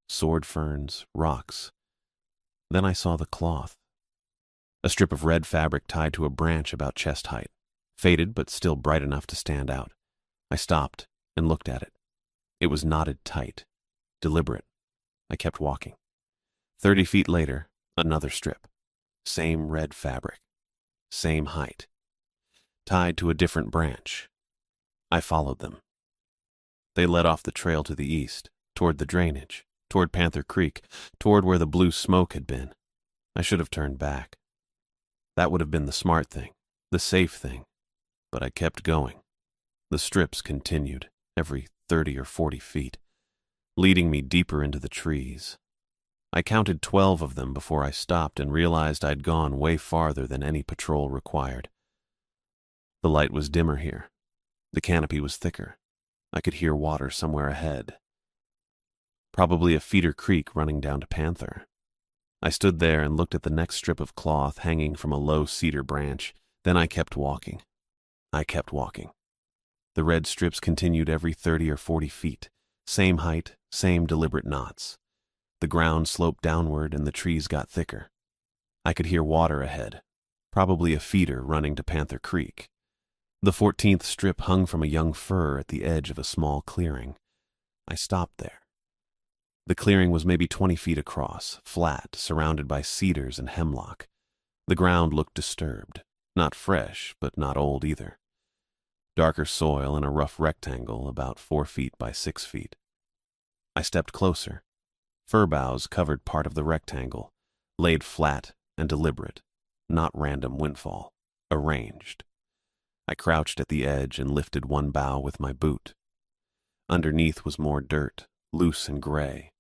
Speaker 1: sword ferns, rocks. Then I saw the cloth. A strip of red fabric tied to a branch about chest height, faded but still bright enough to stand out. I stopped and looked at it. It was knotted tight, deliberate. I kept walking. 30 feet later, another strip. Same red fabric. Same height. Tied to a different branch. I followed them. They led off the trail to the east, toward the drainage, toward Panther Creek, toward where the blue smoke had been. I should have turned back. That would have been the smart thing, the safe thing. But I kept going. The strips continued, every 30 or 40 feet, leading me deeper into the trees. I counted 12 of them before I stopped and realized I'd gone way farther than any patrol required. The light was dimmer here. The canopy was thicker. I could hear water somewhere ahead. Probably a feeder creek running down to Panther. I stood there and looked at the next strip of cloth hanging from a low cedar branch. Then I kept walking. I kept walking. The red strips continued every 30 or 40 feet. Same height, same deliberate knots. The ground sloped downward and the trees got thicker. I could hear water ahead, probably a feeder running to Panther Creek. The 14th strip hung from a young fir at the edge of a small clearing. I stopped there. The clearing was maybe 20 feet across, flat, surrounded by cedars and hemlock. The ground looked disturbed, not fresh, but not old either. Darker soil in a rough rectangle about 4 feet by 6 feet. I stepped closer. Fir boughs covered part of the rectangle, laid flat and deliberate, not random windfall, arranged. I crouched at the edge and lifted one bough with my boot. Underneath was more dirt, loose and gray,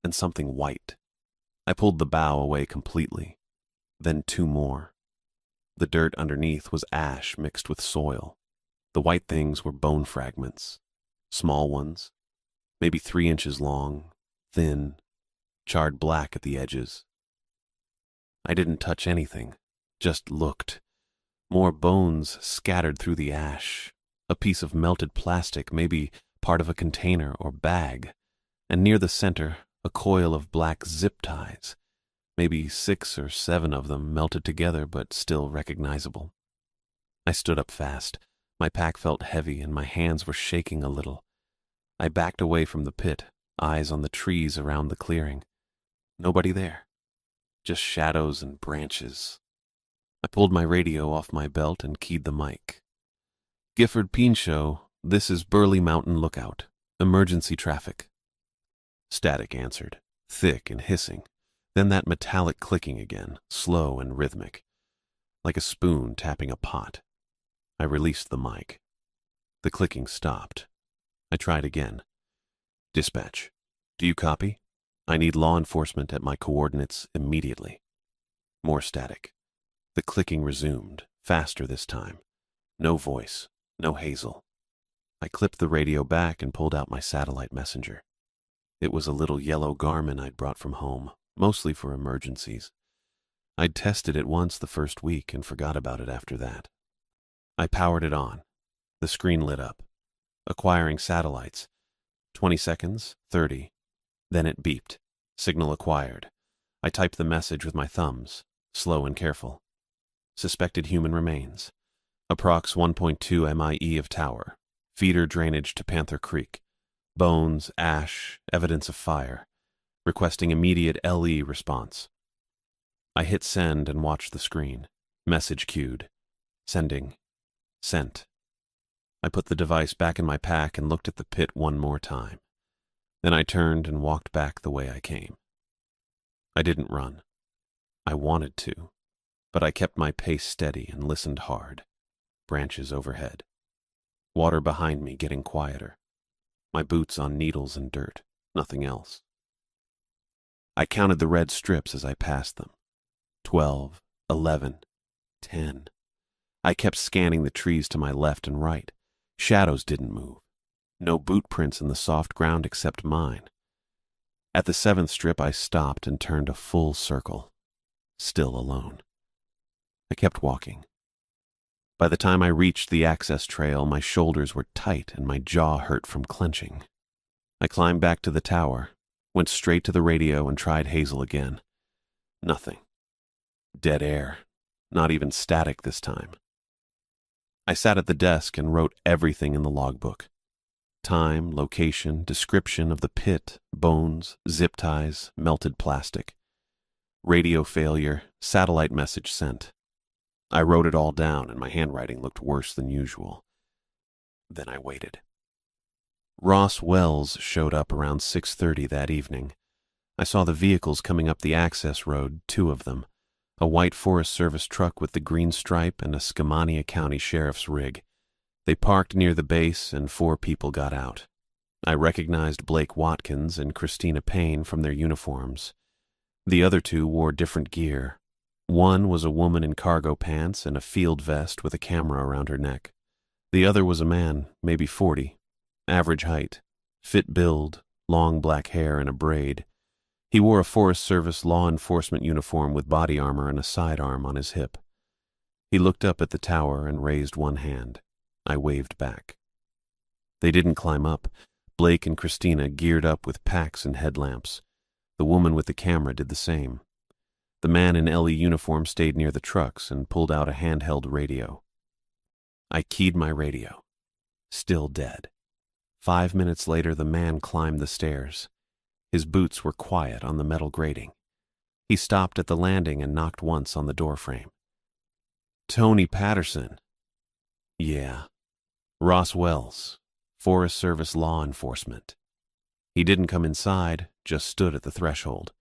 Speaker 1: and something white. I pulled the bough away completely, then 2 more. The dirt underneath was ash mixed with soil. The white things were bone fragments, small ones, maybe 3 inches long, thin, charred black at the edges. I didn't touch anything, just looked. More bones scattered through the ash, a piece of melted plastic, maybe part of a container or bag, and near the center, a coil of black zip ties, maybe 6 or 7 of them melted together but still recognizable. I stood up fast. My pack felt heavy and my hands were shaking a little. I backed away from the pit, eyes on the trees around the clearing. Nobody there. Just shadows and branches. I pulled my radio off my belt and keyed the mic. Gifford Pinchot, this is Burley Mountain Lookout. Emergency traffic. Static answered, thick and hissing. Then that metallic clicking again, slow and rhythmic, like a spoon tapping a pot. I released the mic. The clicking stopped. I tried again. Dispatch, do you copy? I need law enforcement at my coordinates immediately. More static. The clicking resumed, faster this time. No voice, no Hazel. I clipped the radio back and pulled out my satellite messenger. It was a little yellow Garmin I'd brought from home, mostly for emergencies. I'd tested it once the first week and forgot about it after that. I powered it on. The screen lit up. Acquiring satellites. 20 seconds, 30. Then it beeped. Signal acquired. I typed the message with my thumbs, slow and careful. Suspected human remains. Approx 1.2 MIE of tower. Feeder drainage to Panther Creek. Bones, ash, evidence of fire. Requesting immediate LE response. I hit send and watched the screen. Message queued. Sending. Sent. I put the device back in my pack and looked at the pit one more time. Then I turned and walked back the way I came. I didn't run. I wanted to, but I kept my pace steady and listened hard. Branches overhead. Water behind me getting quieter. My boots on needles and dirt, nothing else. I counted the red strips as I passed them. 12, 11, 10. I kept scanning the trees to my left and right. Shadows didn't move. No boot prints in the soft ground except mine. At the 7th strip, I stopped and turned a full circle. Still alone. I kept walking. By the time I reached the access trail, my shoulders were tight and my jaw hurt from clenching. I climbed back to the tower, went straight to the radio and tried Hazel again. Nothing. Dead air. Not even static this time. I sat at the desk and wrote everything in the logbook. Time, location, description of the pit, bones, zip ties, melted plastic. Radio failure, satellite message sent. I wrote it all down and my handwriting looked worse than usual. Then I waited. Ross Wells showed up around 6:30 that evening. I saw the vehicles coming up the access road, 2 of them. A white Forest Service truck with the green stripe and a Skamania County Sheriff's rig. They parked near the base and 4 people got out. I recognized Blake Watkins and Christina Payne from their uniforms. The other 2 wore different gear. One was a woman in cargo pants and a field vest with a camera around her neck. The other was a man, maybe 40, average height, fit build, long black hair and a braid. He wore a Forest Service law enforcement uniform with body armor and a sidearm on his hip. He looked up at the tower and raised one hand. I waved back. They didn't climb up. Blake and Christina geared up with packs and headlamps. The woman with the camera did the same. The man in LE uniform stayed near the trucks and pulled out a handheld radio. I keyed my radio. Still dead. 5 minutes later, the man climbed the stairs. His boots were quiet on the metal grating. He stopped at the landing and knocked once on the doorframe. Tony Patterson. Yeah. Ross Wells, Forest Service law enforcement. He didn't come inside, just stood at the threshold.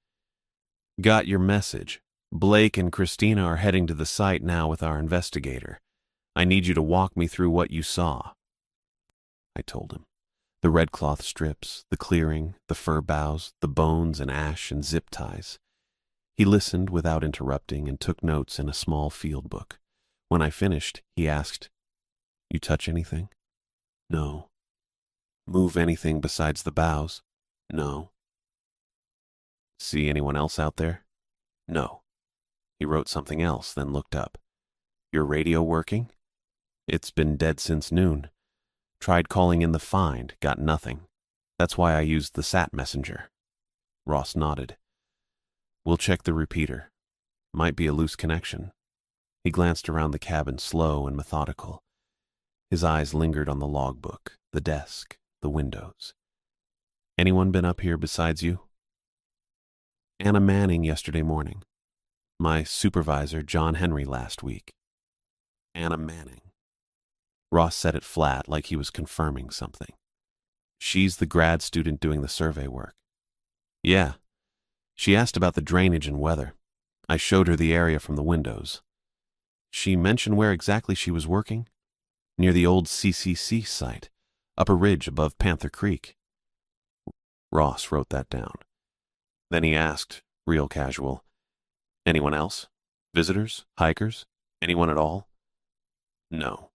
Speaker 1: Got your message. Blake and Christina are heading to the site now with our investigator. I need you to walk me through what you saw. I told him. The red cloth strips, the clearing, the fir boughs, the bones and ash and zip ties. He listened without interrupting and took notes in a small field book. When I finished, he asked, You touch anything? No. Move anything besides the boughs? No. See anyone else out there? No. He wrote something else, then looked up. Your radio working? It's been dead since noon. Tried calling in the find, got nothing. That's why I used the sat messenger. Ross nodded. We'll check the repeater. Might be a loose connection. He glanced around the cabin, slow and methodical. His eyes lingered on the logbook, the desk, the windows. Anyone been up here besides you? Anna Manning yesterday morning. My supervisor, John Henry, last week. Anna Manning. Ross said it flat, like he was confirming something. She's the grad student doing the survey work. Yeah. She asked about the drainage and weather. I showed her the area from the windows. She mentioned where exactly she was working? Near the old CCC site, up a ridge above Panther Creek. Ross wrote that down. Then he asked, real casual, Anyone else? Visitors? Hikers? Anyone at all? No.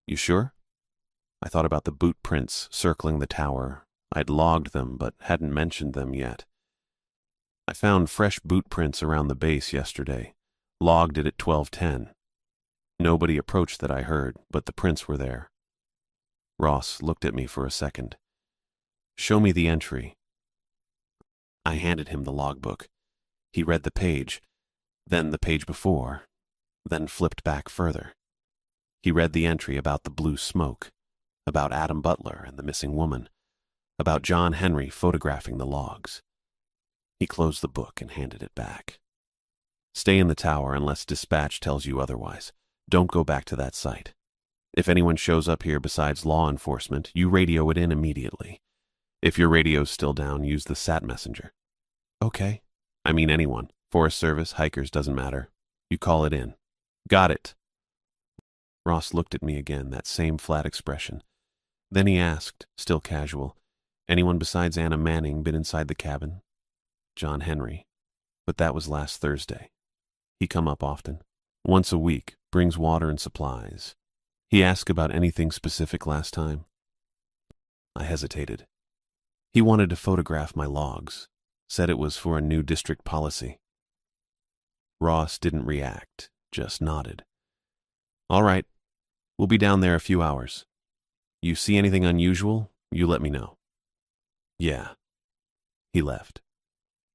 Speaker 1: You sure? I thought about the boot prints circling the tower. I'd logged them, but hadn't mentioned them yet. I found fresh boot prints around the base yesterday. Logged it at 12:10. Nobody approached that I heard, but the prints were there. Ross looked at me for a second. Show me the entry. I handed him the logbook. He read the page, then the page before, then flipped back further. He read the entry about the blue smoke, about Adam Butler and the missing woman, about John Henry photographing the logs. He closed the book and handed it back. Stay in the tower unless dispatch tells you otherwise. Don't go back to that site. If anyone shows up here besides law enforcement, you radio it in immediately. If your radio's still down, use the sat messenger. Okay. I mean anyone. Forest Service, hikers, doesn't matter. You call it in. Got it. Ross looked at me again, that same flat expression. Then he asked, still casual, anyone besides Anna Manning been inside the cabin? John Henry. But that was last Thursday. He come up often. Once a week, brings water and supplies. He asked about anything specific last time. I hesitated. He wanted to photograph my logs, said it was for a new district policy. Ross didn't react, just nodded. All right, we'll be down there a few hours. You see anything unusual, you let me know. Yeah. He left.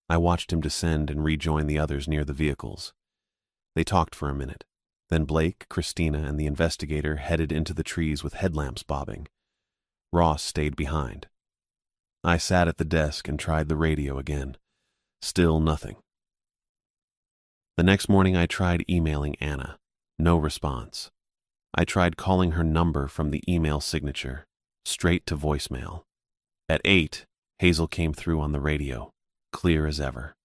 Speaker 1: I watched him descend and rejoin the others near the vehicles. They talked for a minute. Then Blake, Christina, and the investigator headed into the trees with headlamps bobbing. Ross stayed behind. I sat at the desk and tried the radio again. Still nothing. The next morning I tried emailing Anna. No response. I tried calling her number from the email signature. Straight to voicemail. At 8, Hazel came through on the radio, clear as ever.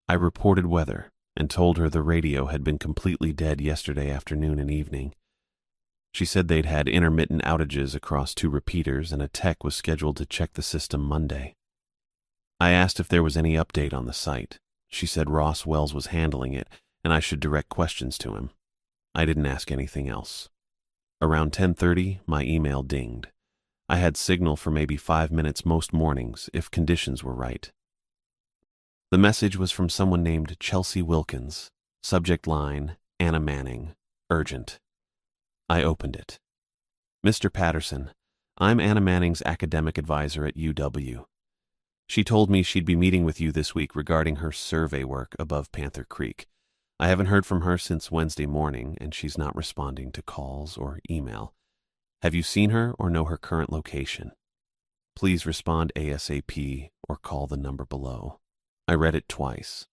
Speaker 1: I reported weather and told her the radio had been completely dead yesterday afternoon and evening. She said they'd had intermittent outages across 2 repeaters and a tech was scheduled to check the system Monday. I asked if there was any update on the site. She said Ross Wells was handling it and I should direct questions to him. I didn't ask anything else. Around 10:30, my email dinged. I had signal for maybe 5 minutes most mornings if conditions were right. The message was from someone named Chelsea Wilkins. Subject line, Anna Manning, urgent. I opened it. Mr. Patterson, I'm Anna Manning's academic advisor at UW. She told me she'd be meeting with you this week regarding her survey work above Panther Creek. I haven't heard from her since Wednesday morning, and she's not responding to calls or email. Have you seen her or know her current location? Please respond ASAP or call the number below. I read it twice.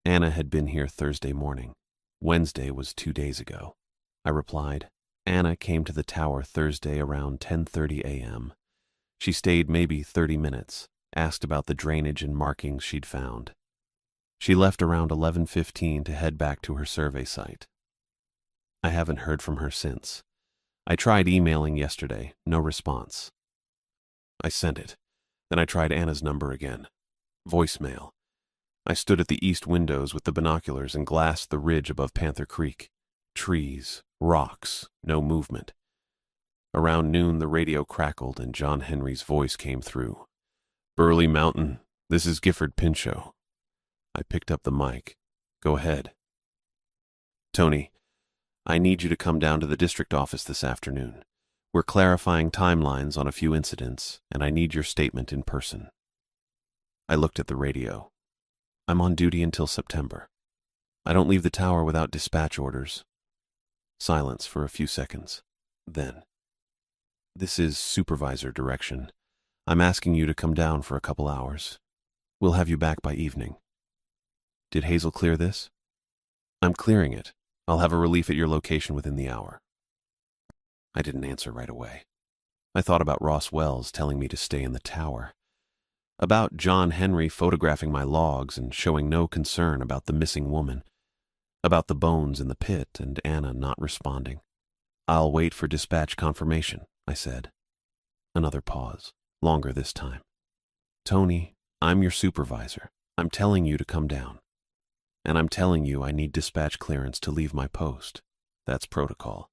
Speaker 1: Anna had been here Thursday morning. Wednesday was 2 days ago. I replied, Anna came to the tower Thursday around 10:30 a.m. She stayed maybe 30 minutes, asked about the drainage and markings she'd found. She left around 11:15 to head back to her survey site. I haven't heard from her since. I tried emailing yesterday, no response. I sent it. Then I tried Anna's number again. Voicemail. I stood at the east windows with the binoculars and glassed the ridge above Panther Creek. Trees, rocks, no movement. Around noon, the radio crackled and John Henry's voice came through. Burley Mountain, this is Gifford Pinchot. I picked up the mic. Go ahead. Tony, I need you to come down to the district office this afternoon. We're clarifying timelines on a few incidents, and I need your statement in person. I looked at the radio. I'm on duty until September. I don't leave the tower without dispatch orders. Silence for a few seconds. Then, this is supervisor direction. I'm asking you to come down for a couple hours. We'll have you back by evening. Did Hazel clear this? I'm clearing it. I'll have a relief at your location within the hour. I didn't answer right away. I thought about Ross Wells telling me to stay in the tower. About John Henry photographing my logs and showing no concern about the missing woman. About the bones in the pit and Anna not responding. I'll wait for dispatch confirmation, I said. Another pause, longer this time. Tony, I'm your supervisor. I'm telling you to come down. And I'm telling you I need dispatch clearance to leave my post. That's protocol.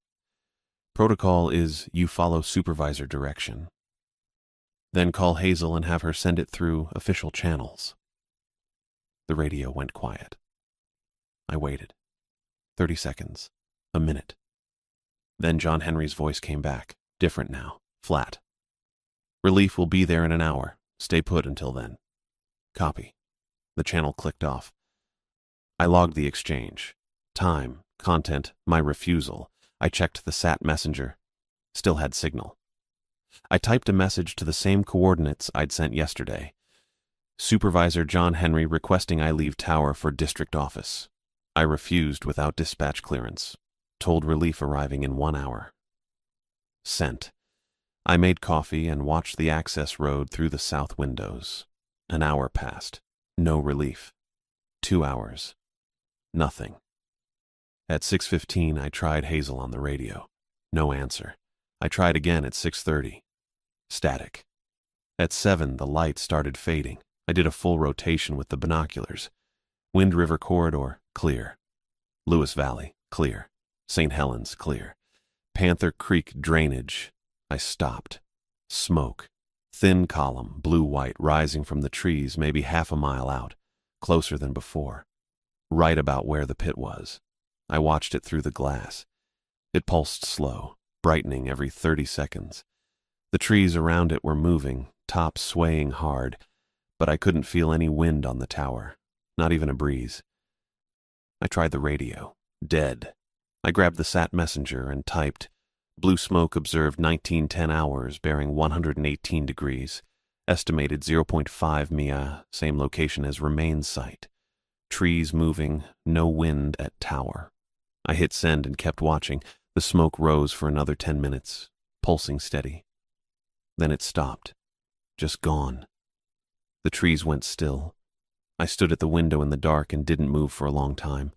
Speaker 1: Protocol is you follow supervisor direction. Then call Hazel and have her send it through official channels. The radio went quiet. I waited. 30 seconds. A minute. Then John Henry's voice came back, different now, flat. Relief will be there in an hour. Stay put until then. Copy. The channel clicked off. I logged the exchange. Time, content, my refusal. I checked the SAT messenger. Still had signal. I typed a message to the same coordinates I'd sent yesterday. Supervisor John Henry requesting I leave tower for district office. I refused without dispatch clearance. Told relief arriving in 1 hour. Sent. I made coffee and watched the access road through the south windows. An hour passed. No relief. 2 hours. Nothing. At 6:15, I tried Hazel on the radio. No answer. I tried again at 6:30. Static. At 7, the light started fading. I did a full rotation with the binoculars. Wind River Corridor, clear. Lewis Valley, clear. St. Helens, clear. Panther Creek drainage. I stopped. Smoke. Thin column, blue-white, rising from the trees maybe half a mile out, closer than before, right about where the pit was. I watched it through the glass. It pulsed slow, brightening every 30 seconds. The trees around it were moving, tops swaying hard, but I couldn't feel any wind on the tower, not even a breeze. I tried the radio. Dead. I grabbed the sat messenger and typed, "Blue smoke observed 1910 hours, bearing 118 degrees. Estimated 0.5 MIA, same location as remains site. Trees moving, no wind at tower." I hit send and kept watching. The smoke rose for another 10 minutes, pulsing steady. Then it stopped. Just gone. The trees went still. I stood at the window in the dark and didn't move for a long time.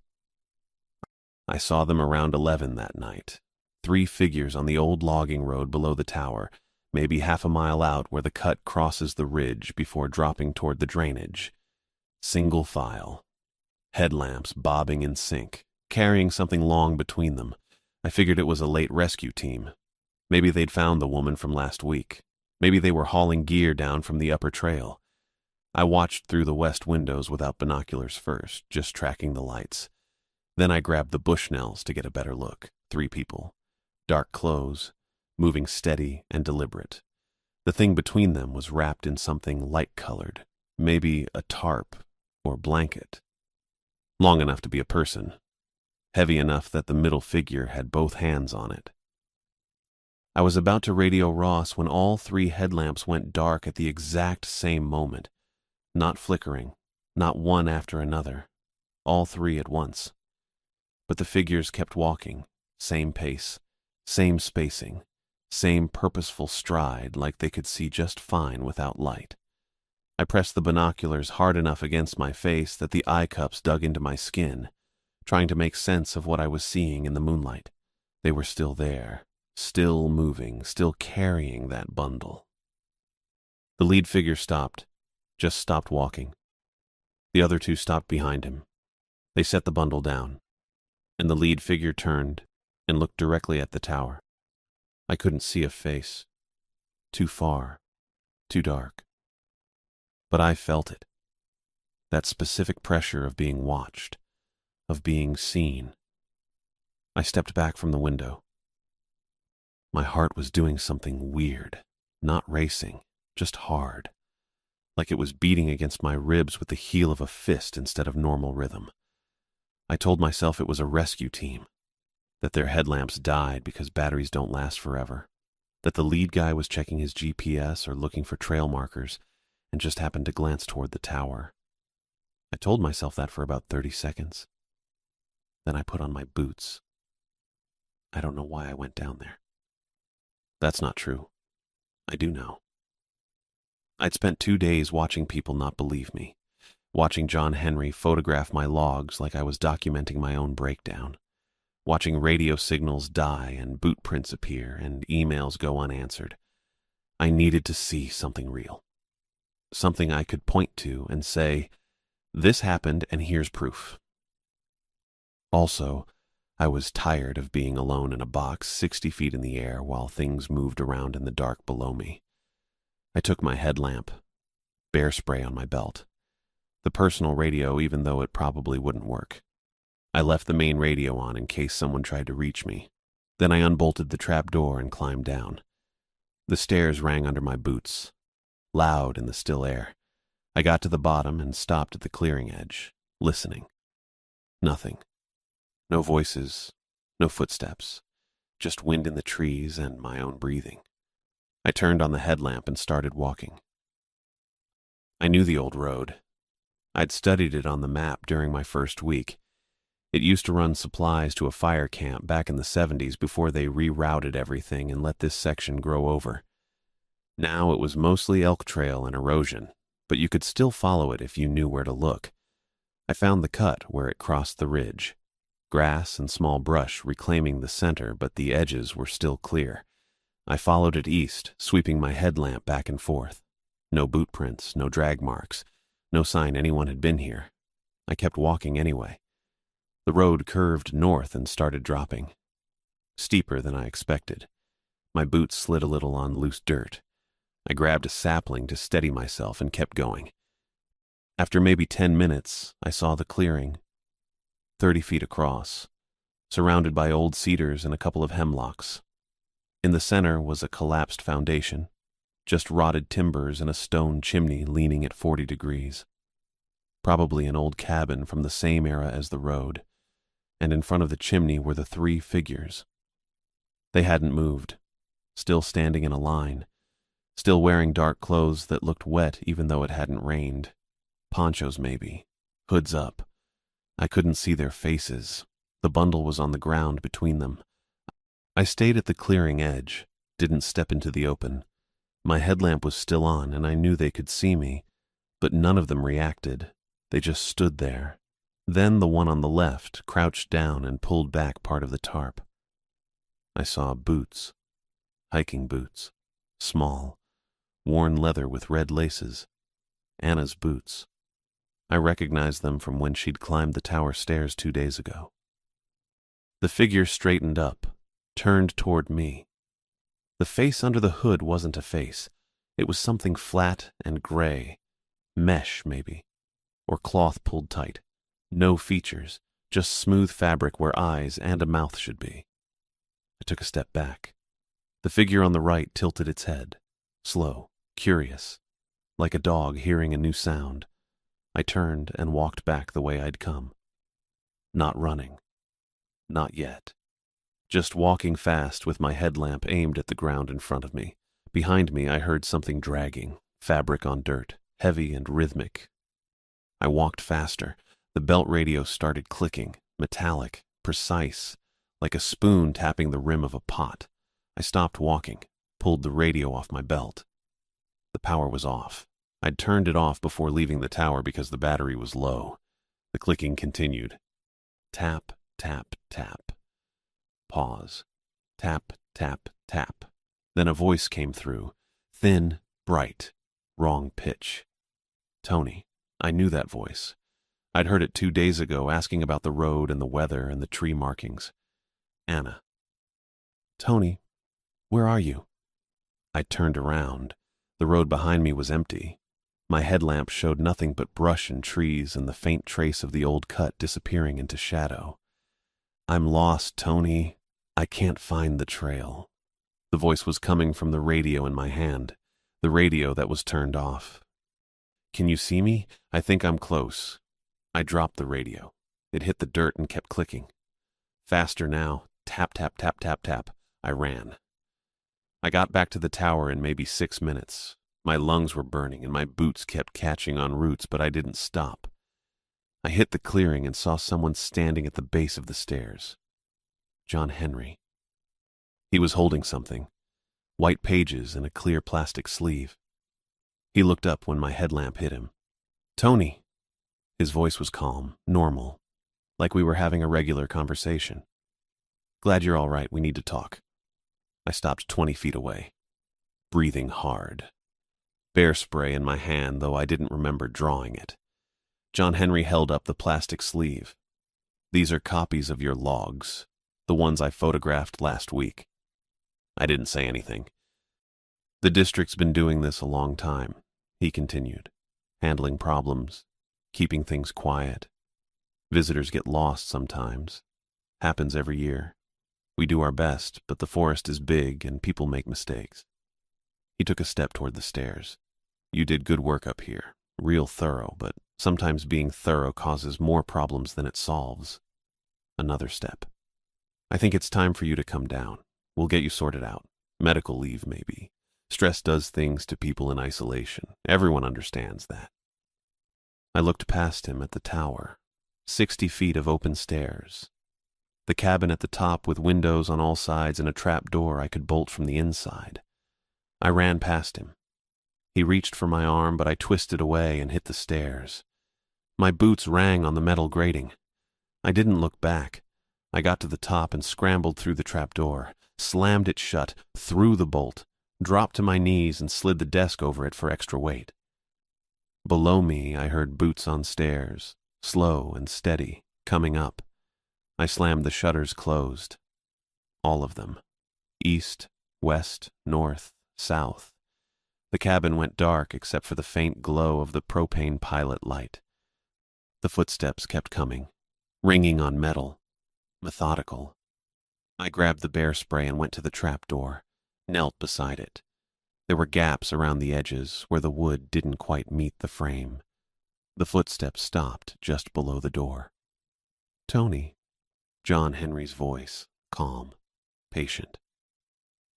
Speaker 1: I saw them around 11 that night. 3 figures on the old logging road below the tower, maybe half a mile out where the cut crosses the ridge before dropping toward the drainage. Single file. Headlamps bobbing in sync, carrying something long between them. I figured it was a late rescue team. Maybe they'd found the woman from last week. Maybe they were hauling gear down from the upper trail. I watched through the west windows without binoculars first, just tracking the lights. Then I grabbed the Bushnells to get a better look. 3 people. Dark clothes, moving steady and deliberate. The thing between them was wrapped in something light-colored, maybe a tarp or blanket. Long enough to be a person. Heavy enough that the middle figure had both hands on it. I was about to radio Ross when all 3 headlamps went dark at the exact same moment. Not flickering, not one after another. All 3 at once. But the figures kept walking, same pace, same spacing, same purposeful stride like they could see just fine without light. I pressed the binoculars hard enough against my face that the eye cups dug into my skin, trying to make sense of what I was seeing in the moonlight. They were still there, still moving, still carrying that bundle. The lead figure stopped, just stopped walking. The other 2 stopped behind him. They set the bundle down, and the lead figure turned and looked directly at the tower. I couldn't see a face. Too far, too dark. But I felt it. That specific pressure of being watched, of being seen. I stepped back from the window. My heart was doing something weird, not racing, just hard, like it was beating against my ribs with the heel of a fist instead of normal rhythm. I told myself it was a rescue team, that their headlamps died because batteries don't last forever, that the lead guy was checking his GPS or looking for trail markers and just happened to glance toward the tower. I told myself that for about 30 seconds. Then I put on my boots. I don't know why I went down there. That's not true. I do know. I'd spent 2 days watching people not believe me, watching John Henry photograph my logs like I was documenting my own breakdown, watching radio signals die and boot prints appear and emails go unanswered. I needed to see something real, something I could point to and say, "This happened and here's proof." Also, I was tired of being alone in a box 60 feet in the air while things moved around in the dark below me. I took my headlamp, bear spray on my belt, the personal radio even though it probably wouldn't work. I left the main radio on in case someone tried to reach me. Then I unbolted the trap door and climbed down. The stairs rang under my boots, loud in the still air. I got to the bottom and stopped at the clearing edge, listening. Nothing. No voices, no footsteps, just wind in the trees and my own breathing. I turned on the headlamp and started walking. I knew the old road. I'd studied it on the map during my first week. It used to run supplies to a fire camp back in the 70s before they rerouted everything and let this section grow over. Now it was mostly elk trail and erosion, but you could still follow it if you knew where to look. I found the cut where it crossed the ridge. Grass and small brush reclaiming the center, but the edges were still clear. I followed it east, sweeping my headlamp back and forth. No boot prints, no drag marks, no sign anyone had been here. I kept walking anyway. The road curved north and started dropping. Steeper than I expected. My boots slid a little on loose dirt. I grabbed a sapling to steady myself and kept going. After maybe 10 minutes, I saw the clearing, 30 feet across, surrounded by old cedars and a couple of hemlocks. In the center was a collapsed foundation, just rotted timbers and a stone chimney leaning at 40 degrees. Probably an old cabin from the same era as the road, and in front of the chimney were the 3 figures. They hadn't moved, still standing in a line, still wearing dark clothes that looked wet even though it hadn't rained. Ponchos maybe, hoods up. I couldn't see their faces. The bundle was on the ground between them. I stayed at the clearing edge, didn't step into the open. My headlamp was still on and I knew they could see me, but none of them reacted. They just stood there. Then the one on the left crouched down and pulled back part of the tarp. I saw boots, hiking boots, small, worn leather with red laces. Anna's boots. I recognized them from when she'd climbed the tower stairs 2 days ago. The figure straightened up, turned toward me. The face under the hood wasn't a face. It was something flat and gray. Mesh, maybe. Or cloth pulled tight. No features, just smooth fabric where eyes and a mouth should be. I took a step back. The figure on the right tilted its head, slow, curious, like a dog hearing a new sound. I turned and walked back the way I'd come. Not running. Not yet. Just walking fast with my headlamp aimed at the ground in front of me. Behind me I heard something dragging, fabric on dirt, heavy and rhythmic. I walked faster. The belt radio started clicking, metallic, precise, like a spoon tapping the rim of a pot. I stopped walking, pulled the radio off my belt. The power was off. I'd turned it off before leaving the tower because the battery was low. The clicking continued. Tap, tap, tap. Pause. Tap, tap, tap. Then a voice came through. Thin, bright, wrong pitch. Tony. I knew that voice. I'd heard it 2 days ago, asking about the road and the weather and the tree markings. Anna. Tony, where are you? I turned around. The road behind me was empty. My headlamp showed nothing but brush and trees and the faint trace of the old cut disappearing into shadow. I'm lost, Tony. I can't find the trail. The voice was coming from the radio in my hand, the radio that was turned off. Can you see me? I think I'm close. I dropped the radio. It hit the dirt and kept clicking. Faster now. Tap, tap, tap, tap, tap. I ran. I got back to the tower in maybe 6 minutes. My lungs were burning and my boots kept catching on roots, but I didn't stop. I hit the clearing and saw someone standing at the base of the stairs. John Henry. He was holding something, white pages in a clear plastic sleeve. He looked up when my headlamp hit him. Tony. His voice was calm, normal, like we were having a regular conversation. Glad you're all right. We need to talk. I stopped 20 feet away, breathing hard. Bear spray in my hand, though I didn't remember drawing it. John Henry held up the plastic sleeve. These are copies of your logs, the ones I photographed last week. I didn't say anything. The district's been doing this a long time, he continued, handling problems, keeping things quiet. Visitors get lost sometimes. Happens every year. We do our best, but the forest is big and people make mistakes. He took a step toward the stairs. You did good work up here, real thorough, but sometimes being thorough causes more problems than it solves. Another step. I think it's time for you to come down. We'll get you sorted out. Medical leave, maybe. Stress does things to people in isolation. Everyone understands that. I looked past him at the tower. 60 feet of open stairs. The cabin at the top with windows on all sides and a trap door I could bolt from the inside. I ran past him. He reached for my arm, but I twisted away and hit the stairs. My boots rang on the metal grating. I didn't look back. I got to the top and scrambled through the trap door, slammed it shut, threw the bolt, dropped to my knees and slid the desk over it for extra weight. Below me, I heard boots on stairs, slow and steady, coming up. I slammed the shutters closed. All of them. East, west, north, south. The cabin went dark except for the faint glow of the propane pilot light. The footsteps kept coming, ringing on metal, methodical. I grabbed the bear spray and went to the trap door, knelt beside it. There were gaps around the edges where the wood didn't quite meet the frame. The footsteps stopped just below the door. "Tony," John Henry's voice, calm, patient.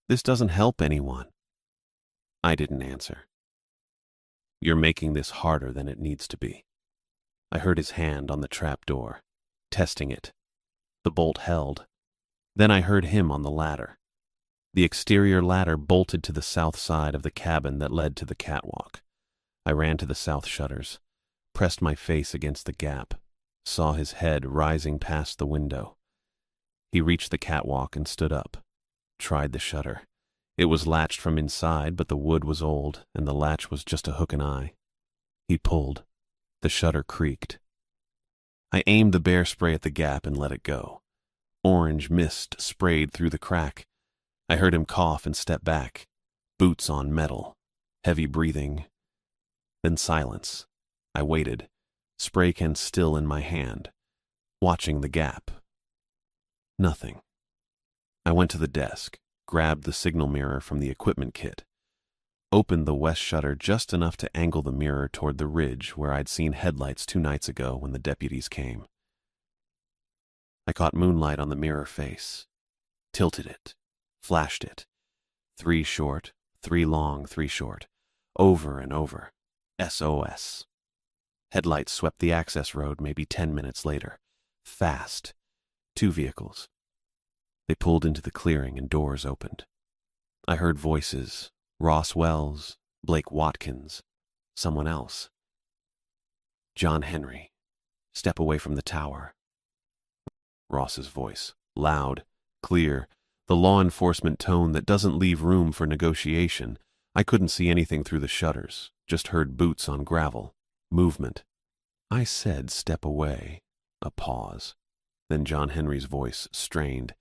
Speaker 1: "This doesn't help anyone." I didn't answer. "You're making this harder than it needs to be." I heard his hand on the trap door, testing it. The bolt held. Then I heard him on the ladder. The exterior ladder bolted to the south side of the cabin that led to the catwalk. I ran to the south shutters, pressed my face against the gap, saw his head rising past the window. He reached the catwalk and stood up, tried the shutter. It was latched from inside, but the wood was old, and the latch was just a hook and eye. He pulled. The shutter creaked. I aimed the bear spray at the gap and let it go. Orange mist sprayed through the crack. I heard him cough and step back. Boots on metal. Heavy breathing. Then silence. I waited, spray can still in my hand, watching the gap. Nothing. I went to the desk, grabbed the signal mirror from the equipment kit, opened the west shutter just enough to angle the mirror toward the ridge where I'd seen headlights 2 nights ago when the deputies came. I caught moonlight on the mirror face, tilted it, flashed it. 3 short, 3 long, 3 short, over and over. SOS. Headlights swept the access road maybe 10 minutes later. Fast. 2 vehicles. They pulled into the clearing and doors opened. I heard voices. Ross Wells, Blake Watkins, someone else. "John Henry, step away from the tower." Ross's voice, loud, clear, the law enforcement tone that doesn't leave room for negotiation. I couldn't see anything through the shutters, just heard boots on gravel, movement. I said step away. A pause. Then John Henry's voice, strained.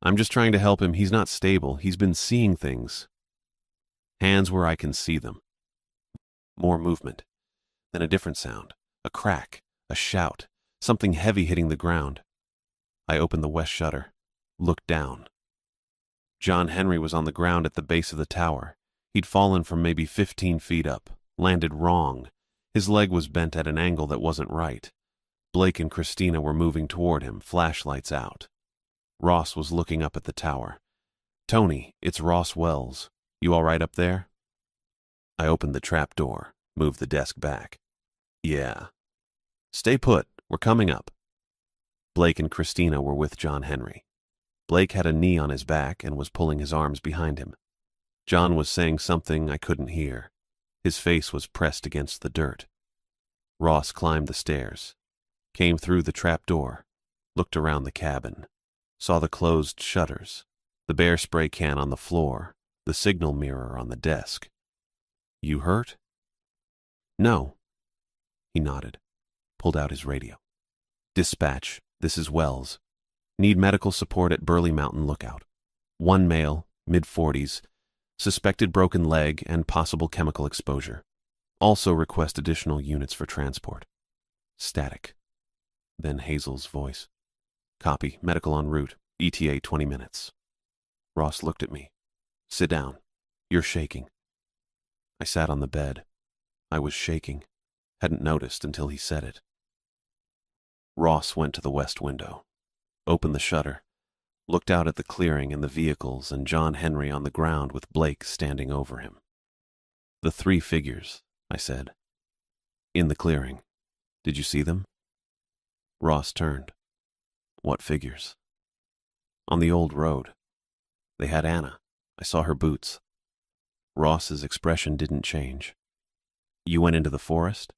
Speaker 1: "I'm just trying to help him. He's not stable. He's been seeing things. Hands where I can see them." More movement. Then a different sound. A crack. A shout. Something heavy hitting the ground. I opened the west shutter. Looked down. John Henry was on the ground at the base of the tower. He'd fallen from maybe 15 feet up. Landed wrong. His leg was bent at an angle that wasn't right. Blake and Christina were moving toward him, flashlights out. Ross was looking up at the tower. "Tony, it's Ross Wells. You all right up there?" I opened the trap door, moved the desk back. "Yeah." "Stay put. We're coming up." Blake and Christina were with John Henry. Blake had a knee on his back and was pulling his arms behind him. John was saying something I couldn't hear. His face was pressed against the dirt. Ross climbed the stairs, came through the trap door, looked around the cabin, saw the closed shutters, the bear spray can on the floor, the signal mirror on the desk. "You hurt?" "No." He nodded, pulled out his radio. "Dispatch, this is Wells. Need medical support at Burley Mountain Lookout. 1 male, mid-40s, suspected broken leg and possible chemical exposure. Also request additional units for transport." Static. Then Hazel's voice. "Copy, medical en route, ETA 20 minutes. Ross looked at me. "Sit down. You're shaking." I sat on the bed. I was shaking. Hadn't noticed until he said it. Ross went to the west window, opened the shutter, looked out at the clearing and the vehicles and John Henry on the ground with Blake standing over him. "The 3 figures," I said. "In the clearing. Did you see them?" Ross turned. "What figures?" "On the old road. They had Anna. I saw her boots." Ross's expression didn't change. "You went into the forest?"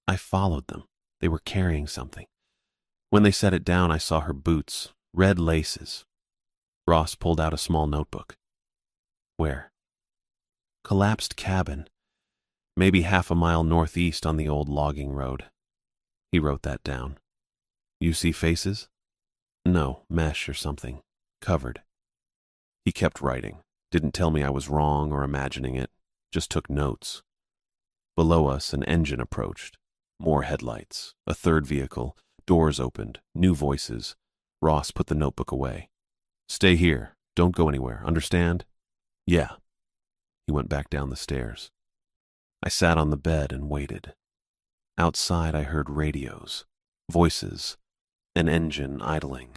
Speaker 1: "I followed them. They were carrying something. When they set it down, I saw her boots, red laces." Ross pulled out a small notebook. "Where?" "Collapsed cabin. Maybe half a mile northeast on the old logging road." He wrote that down. "You see faces?" "No, mesh or something. Covered." He kept writing. Didn't tell me I was wrong or imagining it. just took notes. Below us, an engine approached. More headlights, a third vehicle, doors opened, new voices. Ross put the notebook away. "Stay here. Don't go anywhere. Understand?" "Yeah." He went back down the stairs. I sat on the bed and waited. Outside, I heard radios, voices, an engine idling,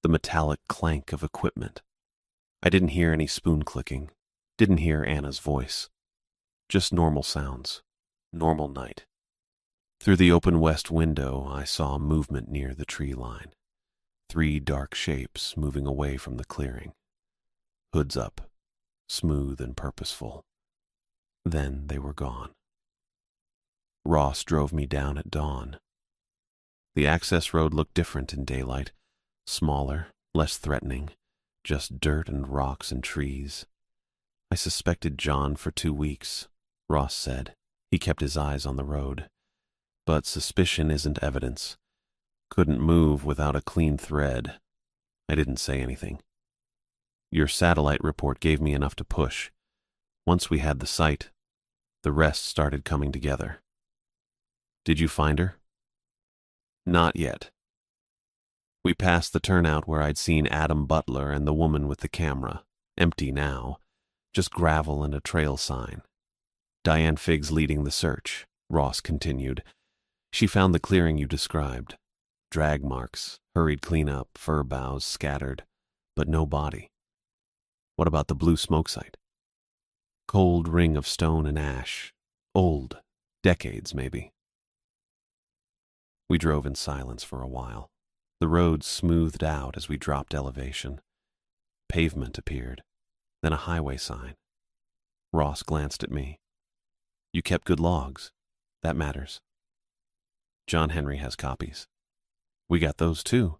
Speaker 1: the metallic clank of equipment. I didn't hear any spoon clicking, didn't hear Anna's voice. Just normal sounds, normal night. Through the open west window, I saw movement near the tree line. 3 dark shapes moving away from the clearing. Hoods up, smooth and purposeful. Then they were gone. Ross drove me down at dawn. The access road looked different in daylight, smaller, less threatening, just dirt and rocks and trees. I suspected John for 2 weeks, Ross said. He kept his eyes on the road. But suspicion isn't evidence. Couldn't move without a clean thread. I didn't say anything. Your satellite report gave me enough to push. Once we had the site, the rest started coming together. Did you find her? Not yet. We passed the turnout where I'd seen Adam Butler and the woman with the camera, empty now, just gravel and a trail sign. Diane Figg's leading the search, Ross continued. She found the clearing you described. Drag marks, hurried cleanup, fir boughs scattered, but no body. What about the blue smoke site? Cold ring of stone and ash. Old. Decades, maybe. We drove in silence for a while. The road smoothed out as we dropped elevation. Pavement appeared, then a highway sign. Ross glanced at me. You kept good logs. That matters. John Henry has copies. We got those too,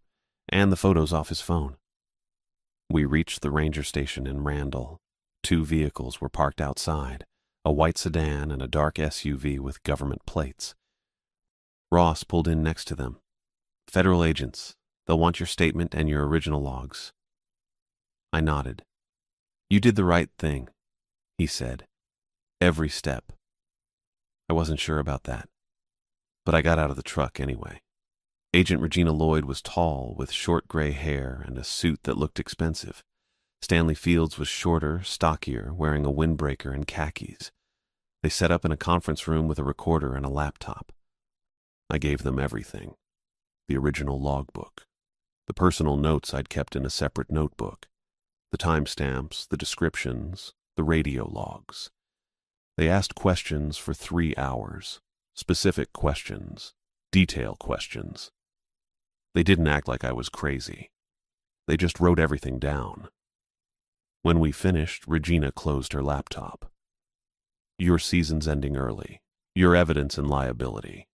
Speaker 1: and the photos off his phone. We reached the ranger station in Randall. 2 vehicles were parked outside, a white sedan and a dark SUV with government plates. Ross pulled in next to them. Federal agents. They'll want your statement and your original logs. I nodded. You did the right thing, he said. Every step. I wasn't sure about that, but I got out of the truck anyway. Agent Regina Lloyd was tall, with short gray hair and a suit that looked expensive. Stanley Fields was shorter, stockier, wearing a windbreaker and khakis. They set up in a conference room with a recorder and a laptop. I gave them everything. The original logbook, the personal notes I'd kept in a separate notebook, the timestamps, the descriptions, the radio logs. They asked questions for 3 hours, specific questions, detail questions. They didn't act like I was crazy. They just wrote everything down. When we finished, Regina closed her laptop. Your season's ending early. Your evidence and liability.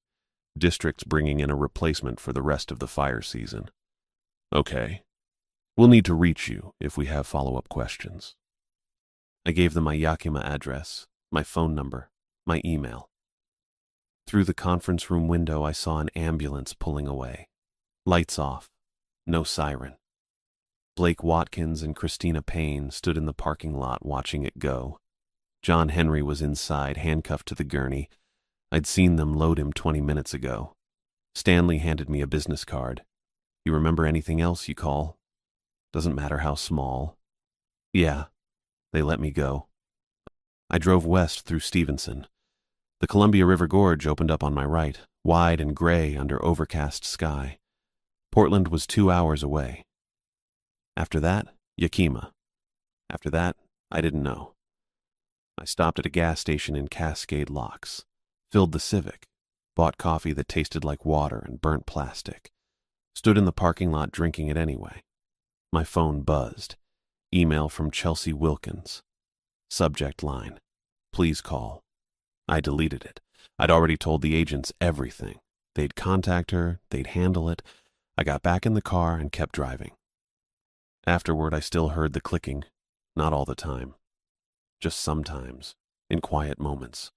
Speaker 1: District's bringing in a replacement for the rest of the fire season. Okay. We'll need to reach you if we have follow-up questions. I gave them my Yakima address, my phone number, my email. Through the conference room window, I saw an ambulance pulling away. Lights off. No siren. Blake Watkins and Christina Payne stood in the parking lot watching it go. John Henry was inside, handcuffed to the gurney. I'd seen them load him 20 minutes ago. Stanley handed me a business card. You remember anything else you call? Doesn't matter how small. Yeah. They let me go. I drove west through Stevenson. The Columbia River Gorge opened up on my right, wide and gray under overcast sky. Portland was 2 hours away. After that, Yakima. After that, I didn't know. I stopped at a gas station in Cascade Locks, filled the Civic, bought coffee that tasted like water and burnt plastic, stood in the parking lot drinking it anyway. My phone buzzed. Email from Chelsea Wilkins. Subject line, please call. I deleted it. I'd already told the agents everything. They'd contact her, they'd handle it. I got back in the car and kept driving. Afterward, I still heard the clicking, not all the time. Just sometimes, in quiet moments.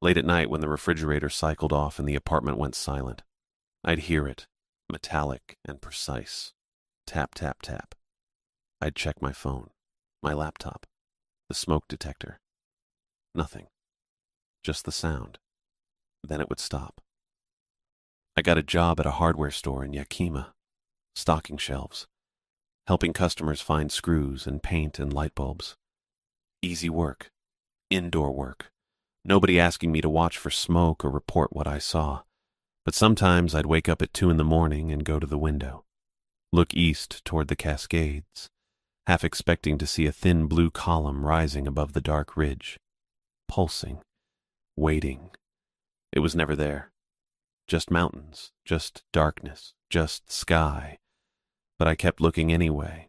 Speaker 1: Late at night when the refrigerator cycled off and the apartment went silent, I'd hear it, metallic and precise. Tap, tap, tap. I'd check my phone, my laptop, the smoke detector. Nothing. Just the sound. Then it would stop. I got a job at a hardware store in Yakima, stocking shelves, helping customers find screws and paint and light bulbs. Easy work. Indoor work. Nobody asking me to watch for smoke or report what I saw. But sometimes I'd wake up at 2 a.m. and go to the window, look east toward the Cascades, half expecting to see a thin blue column rising above the dark ridge, pulsing, waiting. It was never there. Just mountains, just darkness, just sky. But I kept looking anyway,